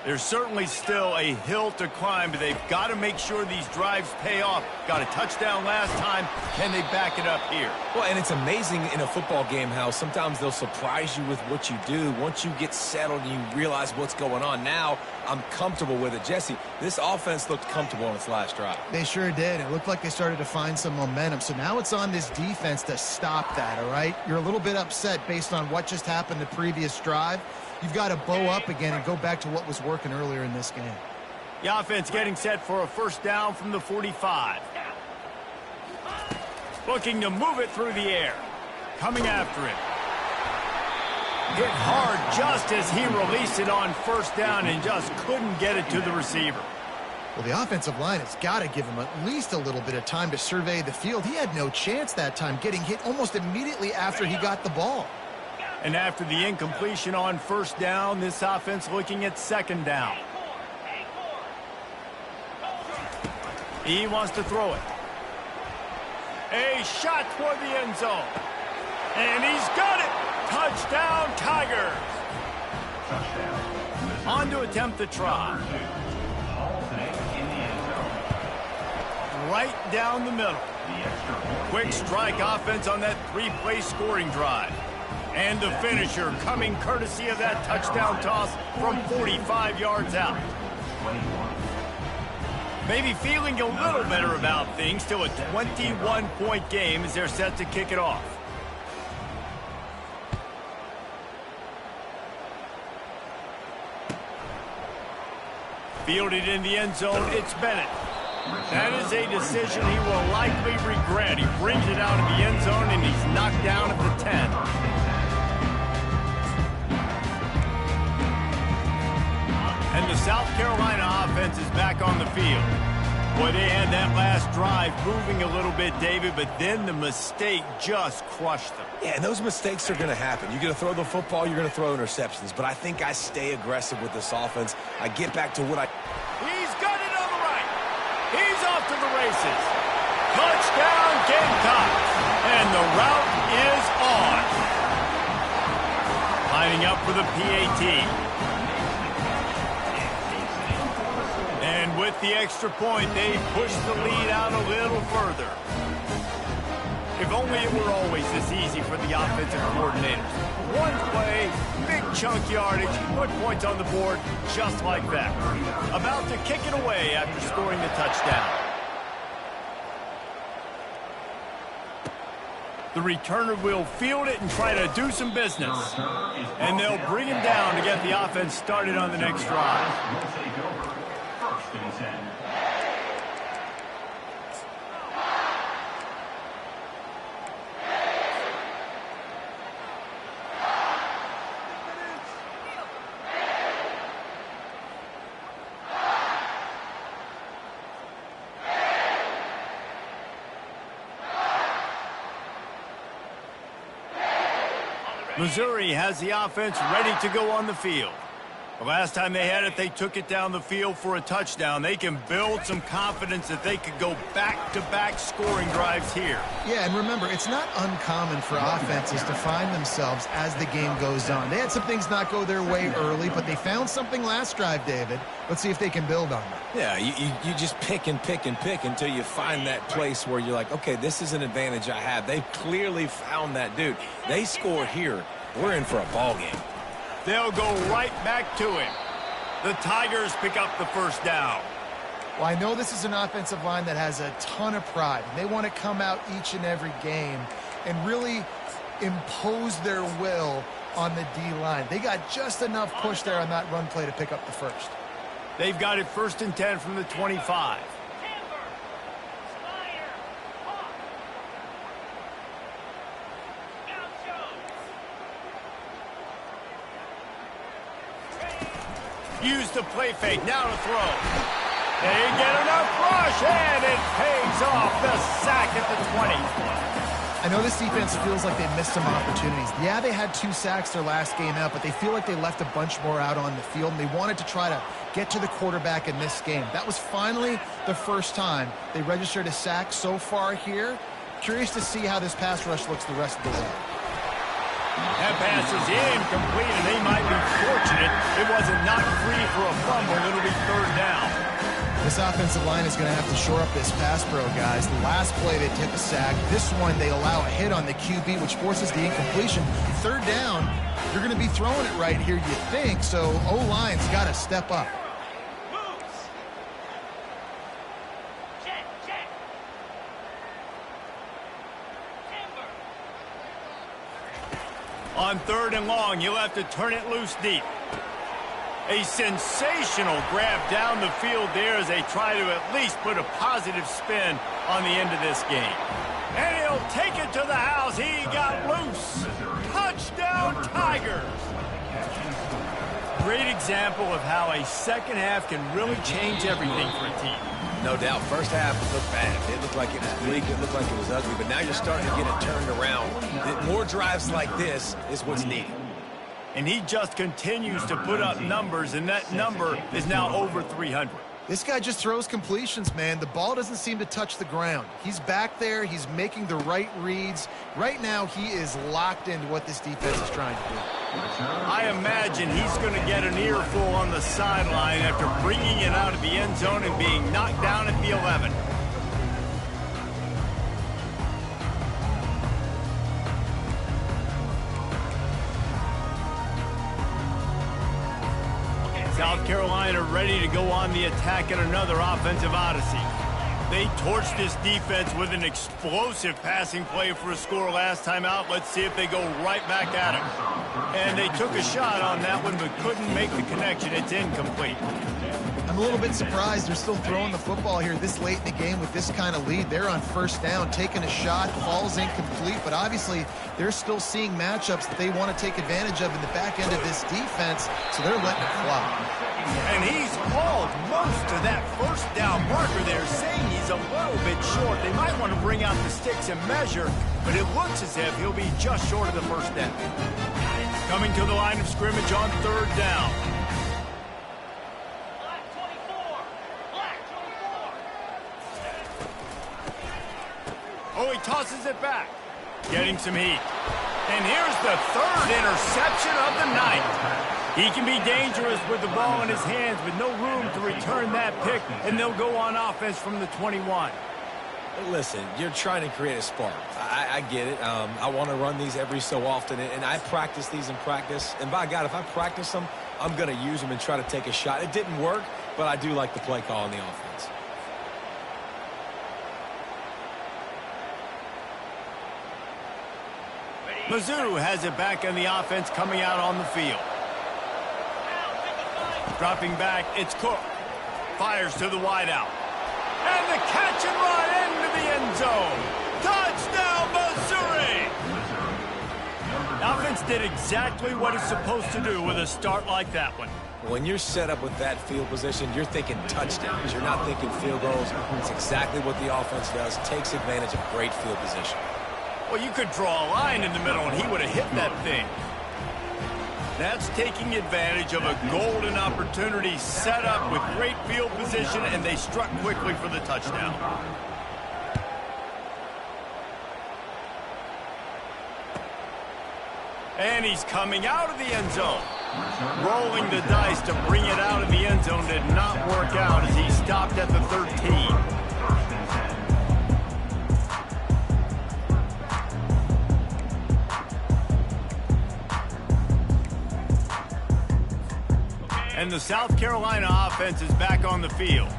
There's certainly still a hill to climb, but they've got to make sure these drives pay off. Got a touchdown last time. Can they back it up here? Well, and it's amazing in a football game how sometimes they'll surprise you with what you do. Once you get settled and you realize what's going on, now I'm comfortable with it. Jesse, this offense looked comfortable on its last drive. They sure did. It looked like they started to find some momentum. So now it's on this defense to stop that, all right? You're a little bit upset based on what just happened the previous drive. You've got to bow up again and go back to what was working earlier in this game. The offense getting set for a first down from the 45. Looking to move it through the air. Coming after it. Hit hard just as he released it on first down and just couldn't get it to the receiver. Well, the offensive line has got to give him at least a little bit of time to survey the field. He had no chance that time, getting hit almost immediately after he got the ball. And after the incompletion on first down, this offense looking at second down. He wants to throw it. A shot toward the end zone. And he's got it. Touchdown, Tigers. On to attempt the try. Right down the middle. Quick strike offense on that three-play scoring drive. And the finisher coming courtesy of that touchdown toss from 45 yards out. Maybe feeling a little better about things. Still a 21-point game as they're set to kick it off. Fielded in the end zone, it's Bennett. That is a decision he will likely regret. He brings it out of the end zone and he's knocked down at the 10. And the South Carolina offense is back on the field. Boy, they had that last drive moving a little bit, David, but then the mistake just crushed them. Yeah, and those mistakes are going to happen. You're going to throw the football, you're going to throw interceptions. But I think I stay aggressive with this offense. I get back to what I... He's got it on the right. He's off to the races. Touchdown, Gamecocks. And the route is on. Lining up for the PAT. And with the extra point, they push the lead out a little further. If only it were always this easy for the offensive coordinators. One play, big chunk yardage, put points on the board just like that. About to kick it away after scoring the touchdown. The returner will field it and try to do some business. And they'll bring him down to get the offense started on the next drive. Missouri has the offense ready to go on the field. The last time they had it, they took it down the field for a touchdown. They can build some confidence that they could go back-to-back scoring drives here. Yeah, and remember, it's not uncommon for offenses to find themselves as the game goes on. They had some things not go their way early, but they found something last drive, David. Let's see if they can build on that. Yeah, you just pick and pick and pick until you find that place where you're like, okay, this is an advantage I have. They clearly found that, dude. They score here. We're in for a ball game. They'll go right back to him. The Tigers pick up the first down. Well, I know this is an offensive line that has a ton of pride. They want to come out each and every game and really impose their will on the D-line. They got just enough push there on that run play to pick up the first. They've got it 1st and 10 from the 25. Use the play fake, now to throw. They get enough rush, and it pays off. The sack at the 20. I know this defense feels like they missed some opportunities. Yeah, they had 2 sacks their last game out, but they feel like they left a bunch more out on the field, and they wanted to try to get to the quarterback in this game. That was finally the first time they registered a sack so far here. Curious to see how this pass rush looks the rest of the way. That pass is incomplete, and they might be fortunate it wasn't knocked free for a fumble. It'll be 3rd down. This offensive line is going to have to shore up this pass pro, guys. The last play they took a sack. This one they allow a hit on the QB, which forces the incompletion. 3rd down, you're going to be throwing it right here, you think, so O-line's got to step up. On 3rd and long, you'll have to turn it loose deep. A sensational grab down the field there as they try to at least put a positive spin on the end of this game. And he'll take it to the house. He got loose. Touchdown, Tigers. Great example of how a second half can really change everything for a team. No doubt. First half looked bad. It looked like it was bleak. It looked like it was ugly. But now you're starting to get it turned around. More drives like this is what's needed. And he just continues to put up numbers, and that number is now over 300. This guy just throws completions, man. The ball doesn't seem to touch the ground. He's back there. He's making the right reads. Right now, he is locked into what this defense is trying to do. I imagine he's going to get an earful on the sideline after bringing it out of the end zone and being knocked down at the 11. South Carolina ready to go on the attack in another offensive odyssey. They torched this defense with an explosive passing play for a score last time out. Let's see if they go right back at him. And they took a shot on that one but couldn't make the connection. It's incomplete. I'm a little bit surprised they're still throwing the football here this late in the game with this kind of lead. They're on 1st down, taking a shot, falls incomplete, but obviously they're still seeing matchups that they want to take advantage of in the back end of this defense, so they're letting it fly. And he's hauled most of that 1st down marker there, saying he's a little bit short. They might want to bring out the sticks and measure, but it looks as if he'll be just short of the 1st down. Coming to the line of scrimmage on 3rd down. Oh, he tosses it back. Getting some heat. And here's the 3rd interception of the night. He can be dangerous with the ball in his hands with no room to return that pick, and they'll go on offense from the 21. Listen, you're trying to create a spark. I get it. I want to run these every so often, and I practice these in practice. And by God, if I practice them, I'm going to use them and try to take a shot. It didn't work, but I do like the play call on the offense. Mizzou has it back on the offense coming out on the field. Dropping back, it's Cook. Fires to the wideout. And the catch and run into the end zone. Touchdown, Missouri! The offense did exactly what it's supposed to do with a start like that one. When you're set up with that field position, you're thinking touchdowns. You're not thinking field goals. It's exactly what the offense does. Takes advantage of great field position. Well, you could draw a line in the middle, and he would have hit that thing. That's taking advantage of a golden opportunity set up with great field position, and they struck quickly for the touchdown. And he's coming out of the end zone. Rolling the dice to bring it out of the end zone did not work out as he stopped at the 13. And the South Carolina offense is back on the field.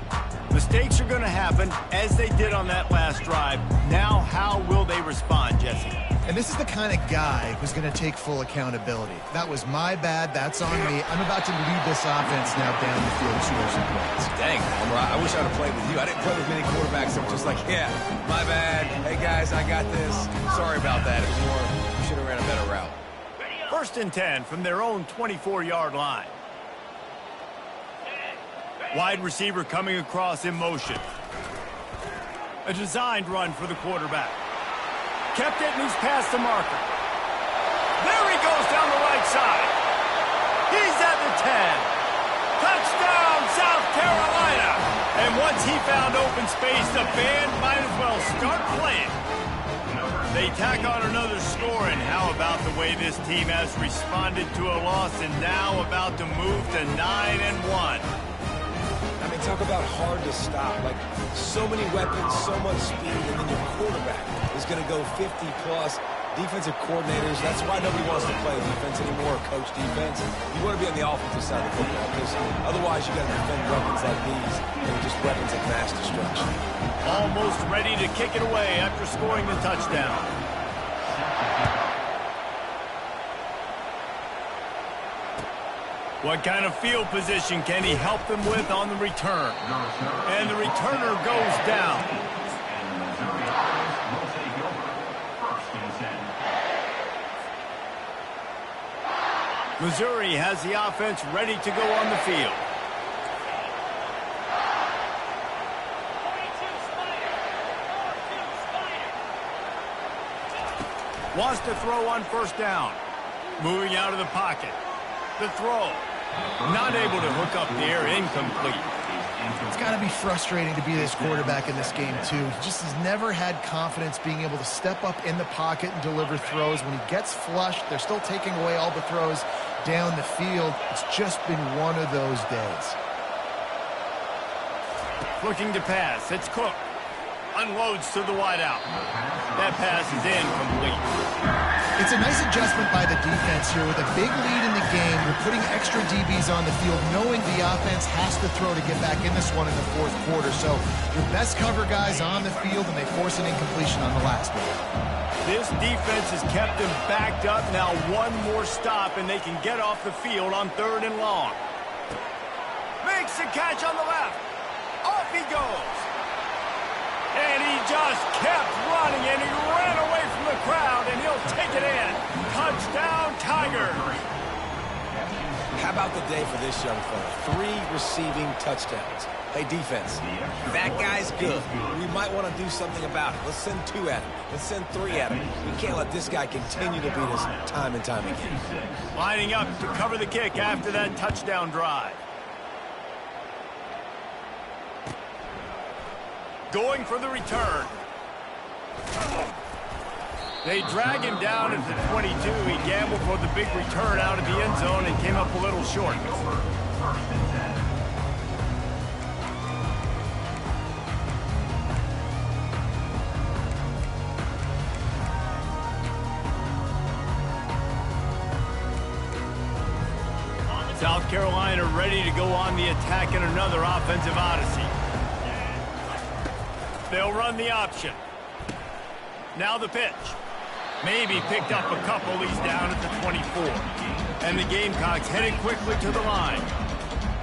Mistakes are going to happen, as they did on that last drive. Now, how will they respond, Jesse? And this is the kind of guy who's going to take full accountability. That was my bad. That's on me. I'm about to lead this offense now down the field, score some points. Dang, I wish I'd have played with you. I didn't play with many quarterbacks that were just like, yeah, my bad. Hey, guys, I got this. Sorry about that. It was more, you should have ran a better route. 1st and 10 from their own 24-yard line. Wide receiver coming across in motion. A designed run for the quarterback. Kept it, and he's past the marker. There he goes down the right side. He's at the 10. Touchdown, South Carolina! And once he found open space, the band might as well start playing. They tack on another score, and how about the way this team has responded to a loss and now about to move to 9-1? I mean, talk about hard to stop. Like, so many weapons, so much speed, and then your quarterback is going to go 50-plus. Defensive coordinators, that's why nobody wants to play defense anymore or coach defense. You want to be on the offensive side of the football because otherwise you got to defend weapons like these and just weapons of mass destruction. Almost ready to kick it away after scoring the touchdown. What kind of field position can he help them with on the return? And the returner goes down. Missouri has the offense ready to go on the field. Wants to throw on first down. Moving out of the pocket. The throw. Not able to hook up the air, incomplete. It's got to be frustrating to be this quarterback in this game, too. He just has never had confidence being able to step up in the pocket and deliver throws. When he gets flushed, they're still taking away all the throws down the field. It's just been one of those days. Looking to pass. It's Cook. Unloads to the wideout. That pass is incomplete. It's a nice adjustment by the defense here. With a big lead in the game, you're putting extra DBs on the field, knowing the offense has to throw to get back in this one in the fourth quarter. So your best cover guys on the field, and they force an incompletion on the last one. This defense has kept them backed up. Now one more stop, and they can get off the field on 3rd and long. Makes the catch on the left. Off he goes. And he just kept running, and he ran away from the crowd, and he'll take it in. Touchdown, Tigers. How about the day for this young fella? 3 receiving touchdowns. Hey, defense, that guy's good. We might want to do something about it. Let's send 2 at him. Let's send 3 at him. We can't let this guy continue to beat us time and time again. Lining up to cover the kick after that touchdown drive. Going for the return. They drag him down at the 22. He gambled for the big return out of the end zone and came up a little short. South Carolina ready to go on the attack in another offensive odyssey. They'll run the option. Now the pitch. Maybe picked up a couple. He's down at the 24. And the Gamecocks headed quickly to the line.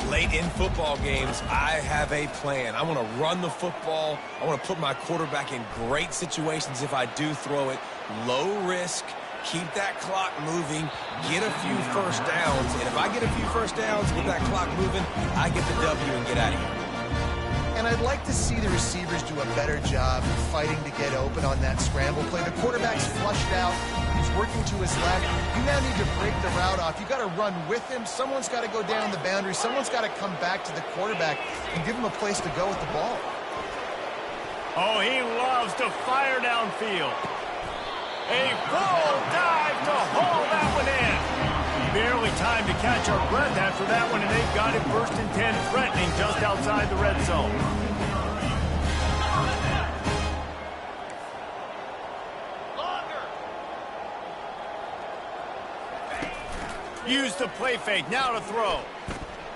Late in football games, I have a plan. I want to run the football. I want to put my quarterback in great situations if I do throw it. Low risk. Keep that clock moving. Get a few first downs. And if I get a few first downs with that clock moving, I get the W and get out of here. And I'd like to see the receivers do a better job of fighting to get open on that scramble play. The quarterback's flushed out. He's working to his left. You now need to break the route off. You got to run with him. Someone's got to go down the boundary. Someone's got to come back to the quarterback and give him a place to go with the ball. Oh, he loves to fire downfield. A full dive to haul that one in. Barely time to catch our breath after that one, and they've got it 1st and 10, threatening just outside the red zone. Use the play fake, now to throw.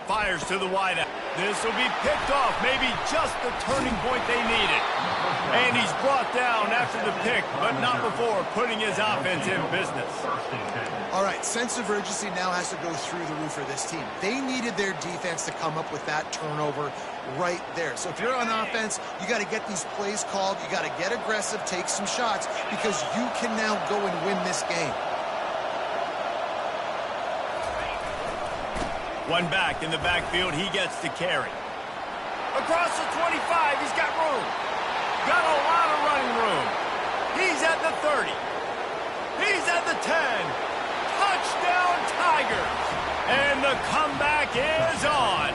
Fires to the wideout. This will be picked off, maybe just the turning point they needed. And he's brought down after the pick, but not before putting his offense in business. All right, sense of urgency now has to go through the roof for this team. They needed their defense to come up with that turnover right there. So if you're on offense, you got to get these plays called. You got to get aggressive, take some shots, because you can now go and win this game. One back in the backfield, he gets to carry. Across the 25, he's got room. Got a lot of running room. He's at the 30. He's at the 10. Touchdown, Tigers. And the comeback is on.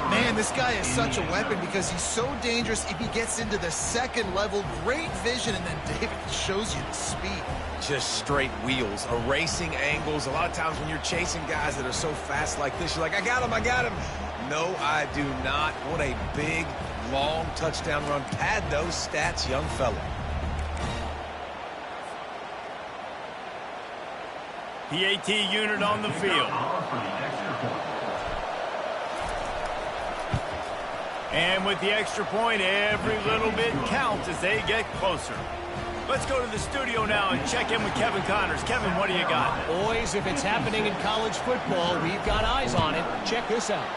Man, this guy is such a weapon because he's so dangerous if he gets into the second level. Great vision, and then David shows you the speed. Just straight wheels, erasing angles. A lot of times when you're chasing guys that are so fast like this, you're like, I got him, I got him. No, I do not. What a big, long touchdown run. Pad those stats, young fella. PAT unit on the field. And with the extra point, every little bit counts as they get closer. Let's go to the studio now and check in with Kevin Connors. Kevin, what do you got? Boys, if it's happening in college football, we've got eyes on it. Check this out.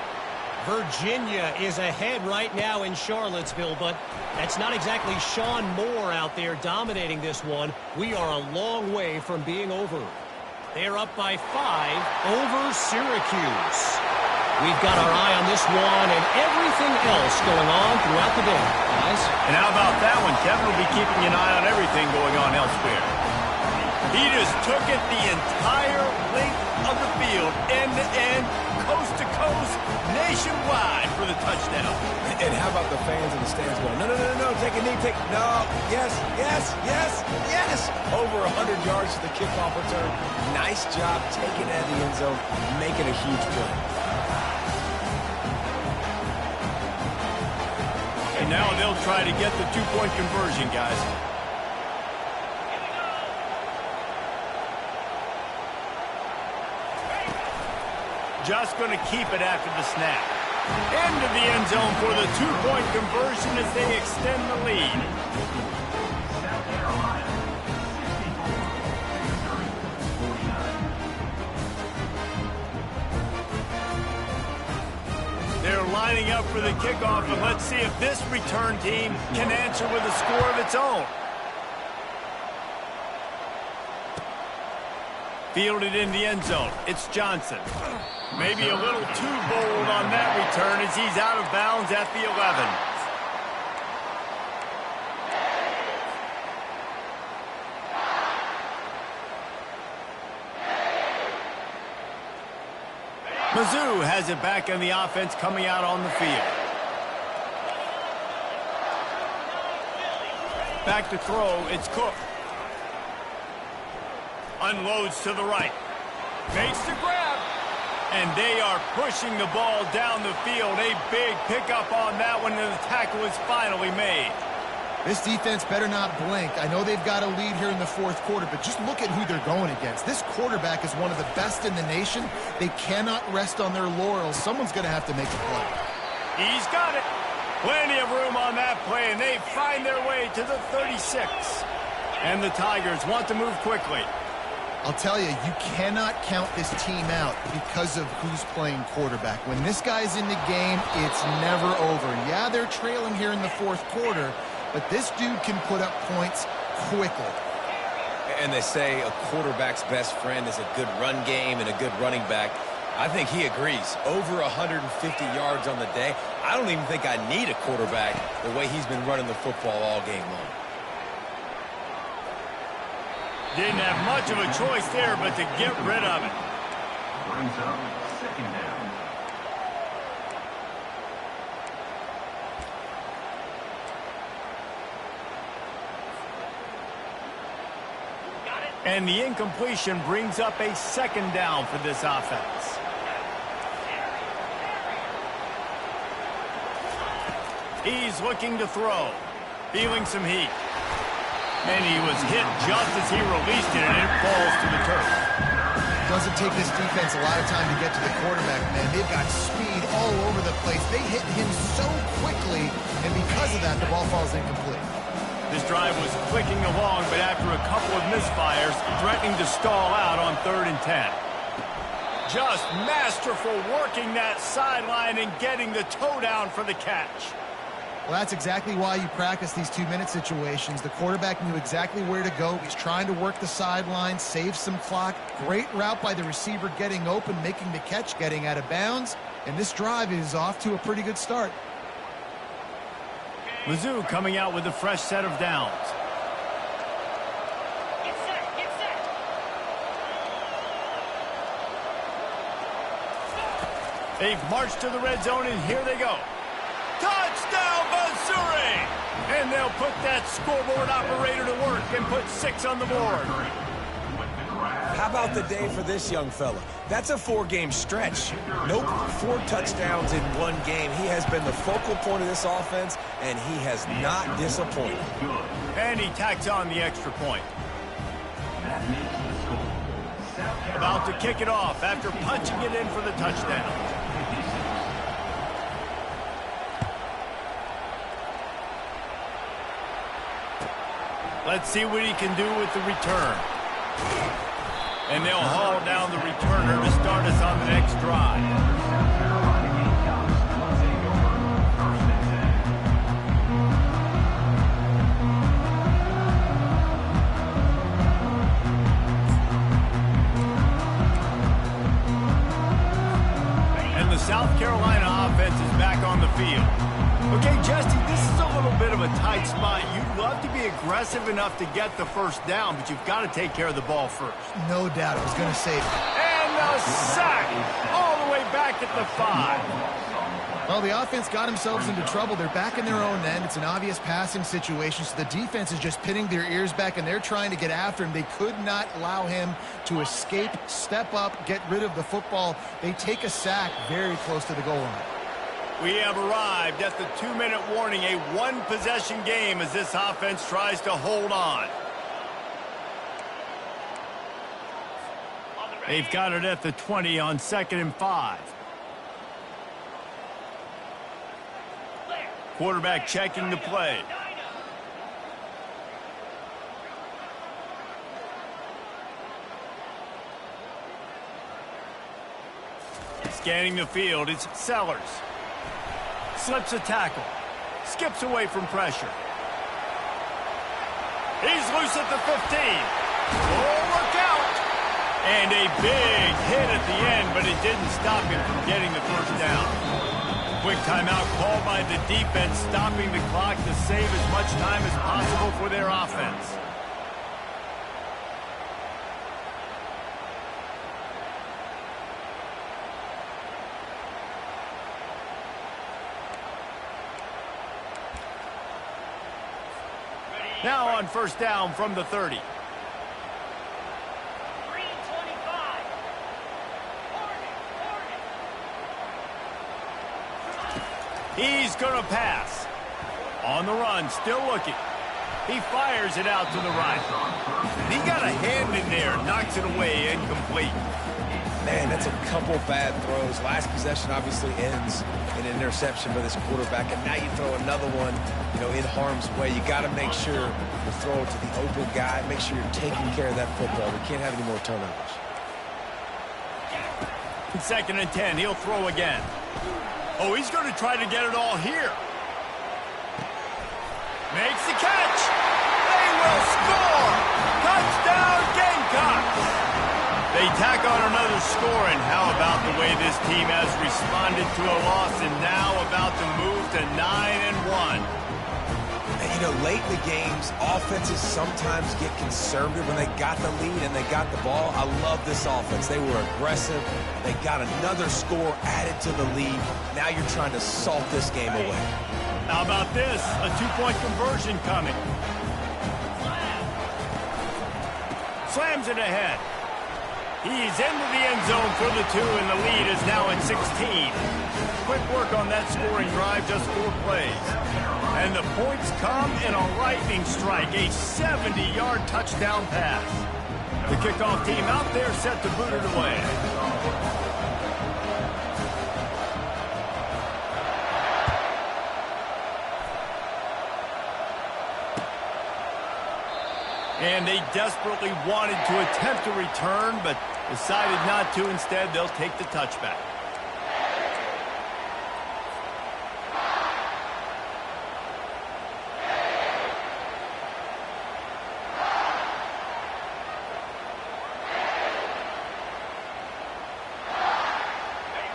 Virginia is ahead right now in Charlottesville, but that's not exactly Sean Moore out there dominating this one. We are a long way from being over. They're up by 5 over Syracuse. We've got our eye on this one and everything else going on throughout the day, guys. And how about that one? Kevin will be keeping an eye on everything going on elsewhere. He just took it the entire length of the field, end to end, coast to coast, nationwide for the touchdown. And how about the fans in the stands going, no, no, no, no, take a knee, take, no, yes, yes, yes, yes. Over 100 yards to the kickoff return. Nice job taking it out of the end zone, making a huge play. And now they'll try to get the two-point conversion, guys. Just going to keep it after the snap. Into the end zone for the two-point conversion as they extend the lead. They're lining up for the kickoff, and let's see if this return team can answer with a score of its own. Fielded in the end zone. It's Johnson. Maybe a little too bold on that return as he's out of bounds at the 11. Mizzou has it back in the offense coming out on the field. Back to throw, it's Cook. Unloads to the right. Makes the grab. And they are pushing the ball down the field. A big pickup on that one, and the tackle is finally made. This defense better not blink. I know they've got a lead here in the fourth quarter, but just look at who they're going against. This quarterback is one of the best in the nation. They cannot rest on their laurels. Someone's going to have to make a play. He's got it. Plenty of room on that play, and they find their way to the 36. And the Tigers want to move quickly. I'll tell you, you cannot count this team out because of who's playing quarterback. When this guy's in the game, it's never over. Yeah, they're trailing here in the fourth quarter, but this dude can put up points quickly. And they say a quarterback's best friend is a good run game and a good running back. I think he agrees. Over 150 yards on the day. I don't even think I need a quarterback the way he's been running the football all game long. Didn't have much of a choice there, but to get rid of it. Brings up second down. And the incompletion brings up a second down for this offense. He's looking to throw. Feeling some heat. And he was hit just as he released it, and it falls to the turf. Doesn't take this defense a lot of time to get to the quarterback, man. They've got speed all over the place. They hit him so quickly, and because of that, the ball falls incomplete. This drive was clicking along, but after a couple of misfires, threatening to stall out on 3rd and 10. Just masterful working that sideline and getting the toe down for the catch. Well, that's exactly why you practice these 2-minute situations. The quarterback knew exactly where to go. He's trying to work the sideline, save some clock. Great route by the receiver getting open, making the catch, getting out of bounds. And this drive is off to a pretty good start. Mizzou coming out with a fresh set of downs. They've marched to the red zone, and here they go. Touchdown, Missouri! And they'll put that scoreboard operator to work and put 6 on the board. How about the day for this young fella? That's a 4-game stretch. Nope, 4 touchdowns in 1 game. He has been the focal point of this offense, and he has not disappointed. And he tacks on the extra point. About to kick it off after punching it in for the touchdown. Let's see what he can do with the return. And they'll haul down the returner to start us on the next drive. And the South Carolina offense is back on the field. Okay, Jesse, this is a little bit of a tight spot. You'd love to be aggressive enough to get the first down, but you've got to take care of the ball first. No doubt. I was going to say. And the sack all the way back at the 5. Well, the offense got themselves into trouble. They're back in their own end. It's an obvious passing situation, so the defense is just pinning their ears back, and they're trying to get after him. They could not allow him to escape, step up, get rid of the football. They take a sack very close to the goal line. We have arrived at the 2-minute warning, a 1-possession game as this offense tries to hold on. They've got it at the 20 on 2nd and 5. Quarterback checking the play. Scanning the field, it's Sellers. Slips a tackle. Skips away from pressure. He's loose at the 15. Oh, look out! And a big hit at the end, but it didn't stop him from getting the first down. Quick timeout called by the defense, stopping the clock to save as much time as possible for their offense. Now on first down from the 30. 3:25. He's going to pass. On the run, still looking. He fires it out to the right. He got a hand in there, knocks it away, incomplete. Man, that's a couple bad throws. Last possession obviously ends in an interception by this quarterback, and now you throw another one, in harm's way. You got to make sure you throw it to the open guy. Make sure you're taking care of that football. We can't have any more turnovers. 2nd and 10, he'll throw again. Oh, he's going to try to get it all here. Makes the catch. They will score. Touchdown, Gamecocks. They tack on another score, and how about the way this team has responded to a loss and now about to move to 9-1. And late in the games, offenses sometimes get conservative when they got the lead and they got the ball. I love this offense. They were aggressive. They got another score added to the lead. Now you're trying to salt this game away. How about this? A 2-point conversion coming. Slams it ahead. He's into the end zone for the 2, and the lead is now at 16. Quick work on that scoring drive, just 4 plays. And the points come in a lightning strike, a 70-yard touchdown pass. The kickoff team out there set to boot it away. And they desperately wanted to attempt a return, but decided not to. Instead, they'll take the touchback.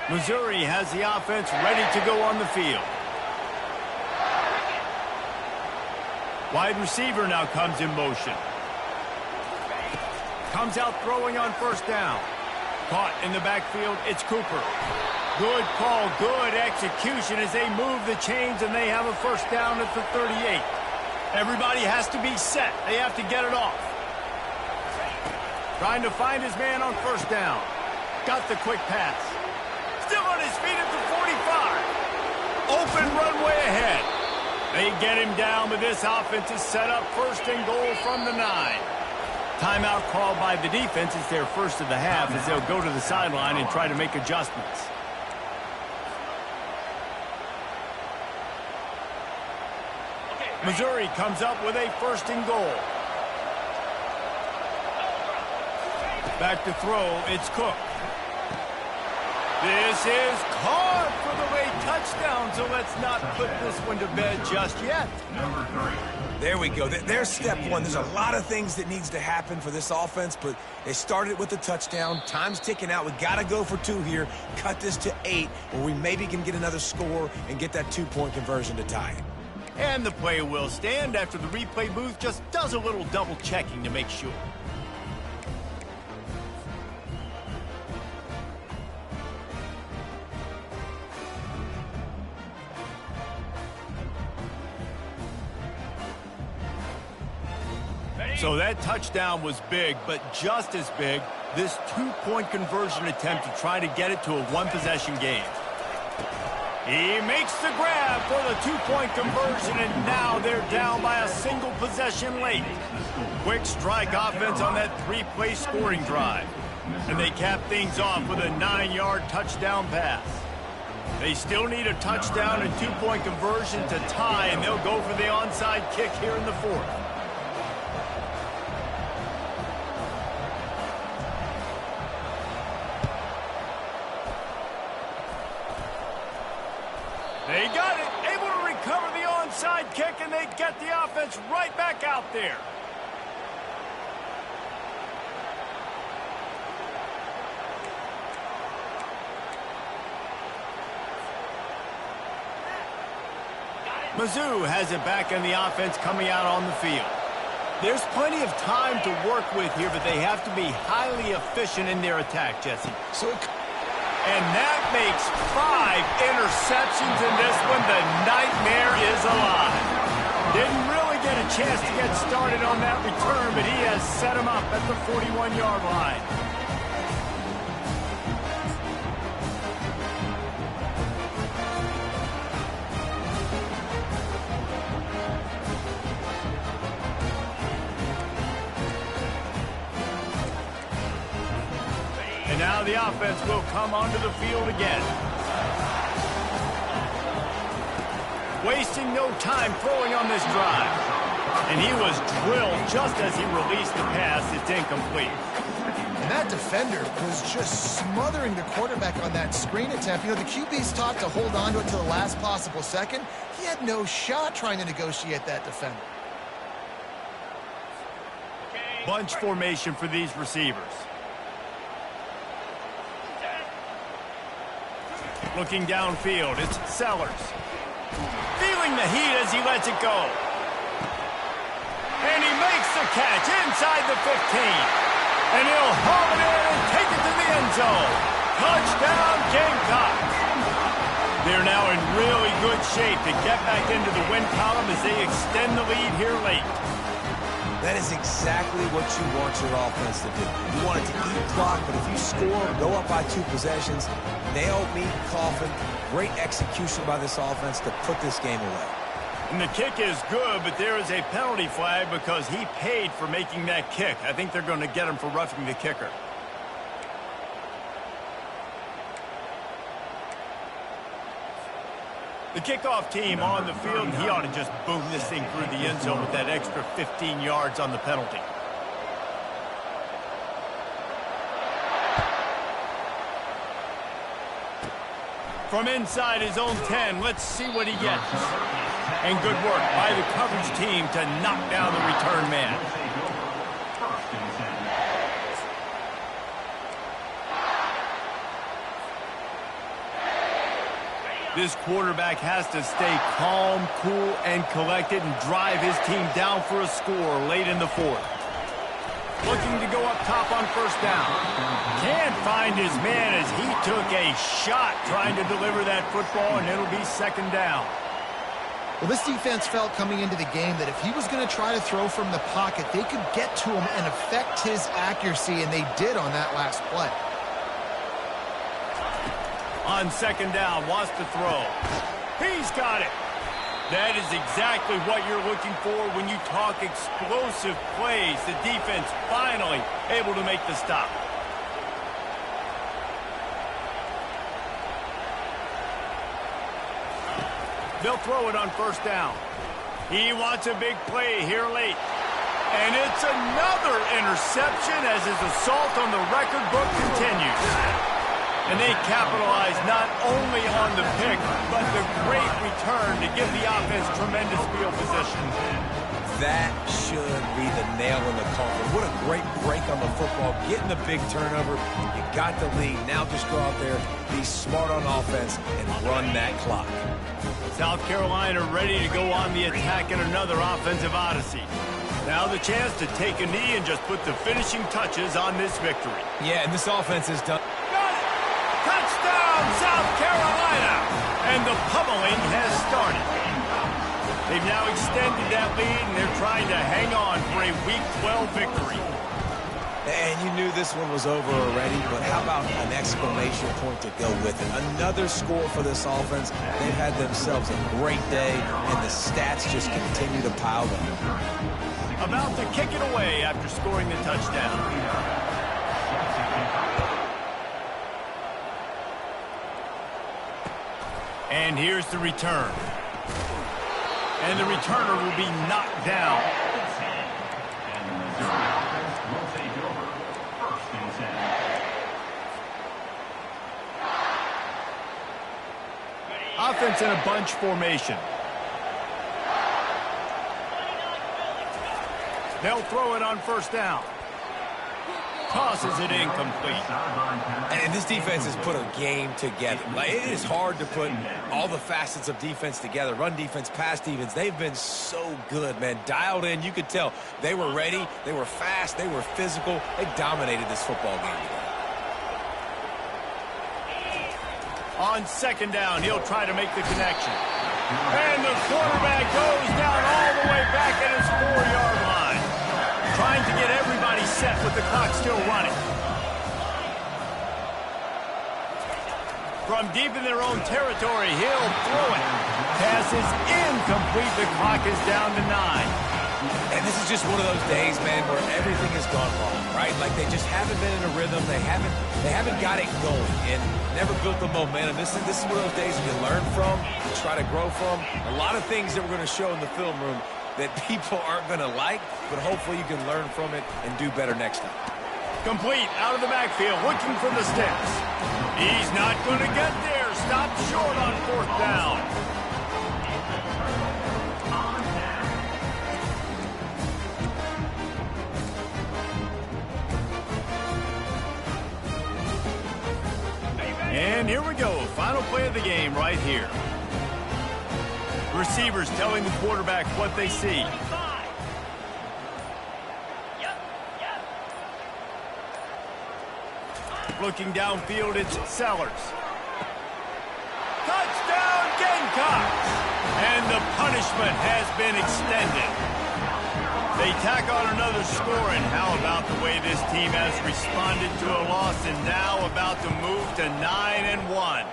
Missouri has the offense ready to go on the field. Wide receiver now comes in motion. Comes out throwing on first down. Caught in the backfield, it's Cooper. Good call, good execution as they move the chains, and they have a first down at the 38. Everybody has to be set. They have to get it off. Trying to find his man on first down. Got the quick pass. Still on his feet at the 45. Open runway ahead. They get him down, but this offense is set up first and goal from the 9. Timeout called by the defense. It's their first of the half as they'll go to the sideline and try to make adjustments. Missouri comes up with a first and goal. Back to throw, it's Cook. This is caught for the late touchdown, so let's not put this one to bed just yet. There we go. There's step one. There's a lot of things that needs to happen for this offense, but they started with the touchdown. Time's ticking out. We got to go for 2 here. Cut this to 8, where we maybe can get another score and get that 2-point conversion to tie it. And the play will stand after the replay booth just does a little double checking to make sure. So that touchdown was big, but just as big, this 2-point conversion attempt to try to get it to a 1-possession game. He makes the grab for the 2-point conversion, and now they're down by a single possession late. Quick strike offense on that 3-play scoring drive. And they cap things off with a 9-yard touchdown pass. They still need a touchdown and 2-point conversion to tie, and they'll go for the onside kick here in the 4th. They got it, able to recover the onside kick, and they get the offense right back out there. Mizzou has it back in the offense coming out on the field. There's plenty of time to work with here, but they have to be highly efficient in their attack, Jesse. And that makes 5 interceptions in this one. The nightmare is alive. Didn't really get a chance to get started on that return, but he has set him up at the 41-yard line. And now the offense will come onto the field again. Wasting no time throwing on this drive. And he was drilled just as he released the pass. It's incomplete. And that defender was just smothering the quarterback on that screen attempt. You know, the QB's taught to hold on to it to the last possible second. He had no shot trying to negotiate that defender. Bunch formation for these receivers. Looking downfield, it's Sellers. Feeling the heat as he lets it go. And he makes the catch inside the 15. And he'll haul it in and take it to the end zone. Touchdown, Gamecocks. They're now in really good shape to get back into the win column as they extend the lead here late. That is exactly what you want your offense to do. You want it to eat clock, but if you score, go up by 2 possessions, nail meat, coffin, great execution by this offense to put this game away. And the kick is good, but there is a penalty flag because he paid for making that kick. I think they're going to get him for roughing the kicker. The kickoff team on the field, and he ought to just boom this thing through the end zone with that extra 15 yards on the penalty. From inside his own 10, let's see what he gets. And good work by the coverage team to knock down the return man. This quarterback has to stay calm, cool, and collected and drive his team down for a score late in the 4th. Looking to go up top on first down. Can't find his man as he took a shot trying to deliver that football, and it'll be second down. Well, this defense felt coming into the game that if he was going to try to throw from the pocket, they could get to him and affect his accuracy, and they did on that last play. On second down, wants to throw. He's got it. That is exactly what you're looking for when you talk explosive plays. The defense finally able to make the stop. They'll throw it on first down. He wants a big play here late. And it's another interception as his assault on the record book continues. And they capitalize not only on the pick, but the great return to give the offense tremendous field position. That should be the nail in the coffin. What a great break on the football. Getting the big turnover. You got the lead. Now just go out there, be smart on offense, and run that clock. South Carolina ready to go on the attack in another offensive odyssey. Now the chance to take a knee and just put the finishing touches on this victory. Yeah, and this offense is done. Touchdown, South Carolina! And the pummeling has started. They've now extended that lead, and they're trying to hang on for a Week 12 victory. And you knew this one was over already, but how about an exclamation point to go with it? Another score for this offense. They've had themselves a great day, and the stats just continue to pile up. About to kick it away after scoring the touchdown. And here's the return. And the returner will be knocked down. And the Missouri offense will take over. First and 10. Offense in a bunch formation. They'll throw it on first down. Tosses it incomplete. And this defense has put a game together. Like, it is hard to put all the facets of defense together. Run defense, pass defense. They've been so good, man. Dialed in. You could tell they were ready. They were fast. They were physical. They dominated this football game today. On second down, he'll try to make the connection. And the quarterback goes down all the way back at his 4-yard line. Trying to get everybody set with the clock still running. From deep in their own territory, he'll throw it. Pass is incomplete. The clock is down to 9. And this is just one of those days, man, where everything has gone wrong, right? Like they just haven't been in a rhythm. They haven't got it going and never built the momentum. This is one of those days you learn from, you try to grow from. A lot of things that we're going to show in the film room that people aren't going to like, but hopefully you can learn from it and do better next time. Complete out of the backfield, looking for the sticks. He's not going to get there. Stopped short on fourth down. And here we go. Final play of the game right here. Receivers telling the quarterback what they see. Looking downfield, it's Sellers. Touchdown, Gamecocks! And the punishment has been extended. They tack on another score, and how about the way this team has responded to a loss and now about to move to 9-1.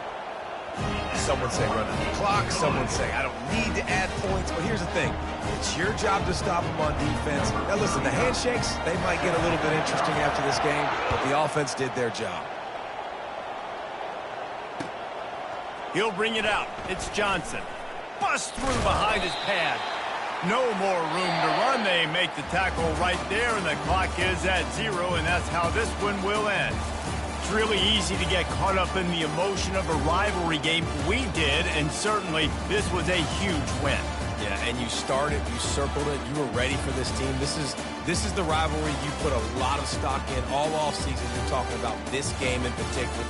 Someone say run out the clock. Someone say I don't need to add points. But here's the thing. It's your job to stop them on defense. Now, listen, the handshakes, they might get a little bit interesting after this game, but the offense did their job. He'll bring it out. It's Johnson. Bust through behind his pad. No more room to run. They make the tackle right there, and the clock is at 0, and that's how this one will end. It's really easy to get caught up in the emotion of a rivalry game. We did, and certainly this was a huge win. Yeah, and you started, you circled it, you were ready for this team. This is the rivalry you put a lot of stock in all offseason. You're talking about this game in particular.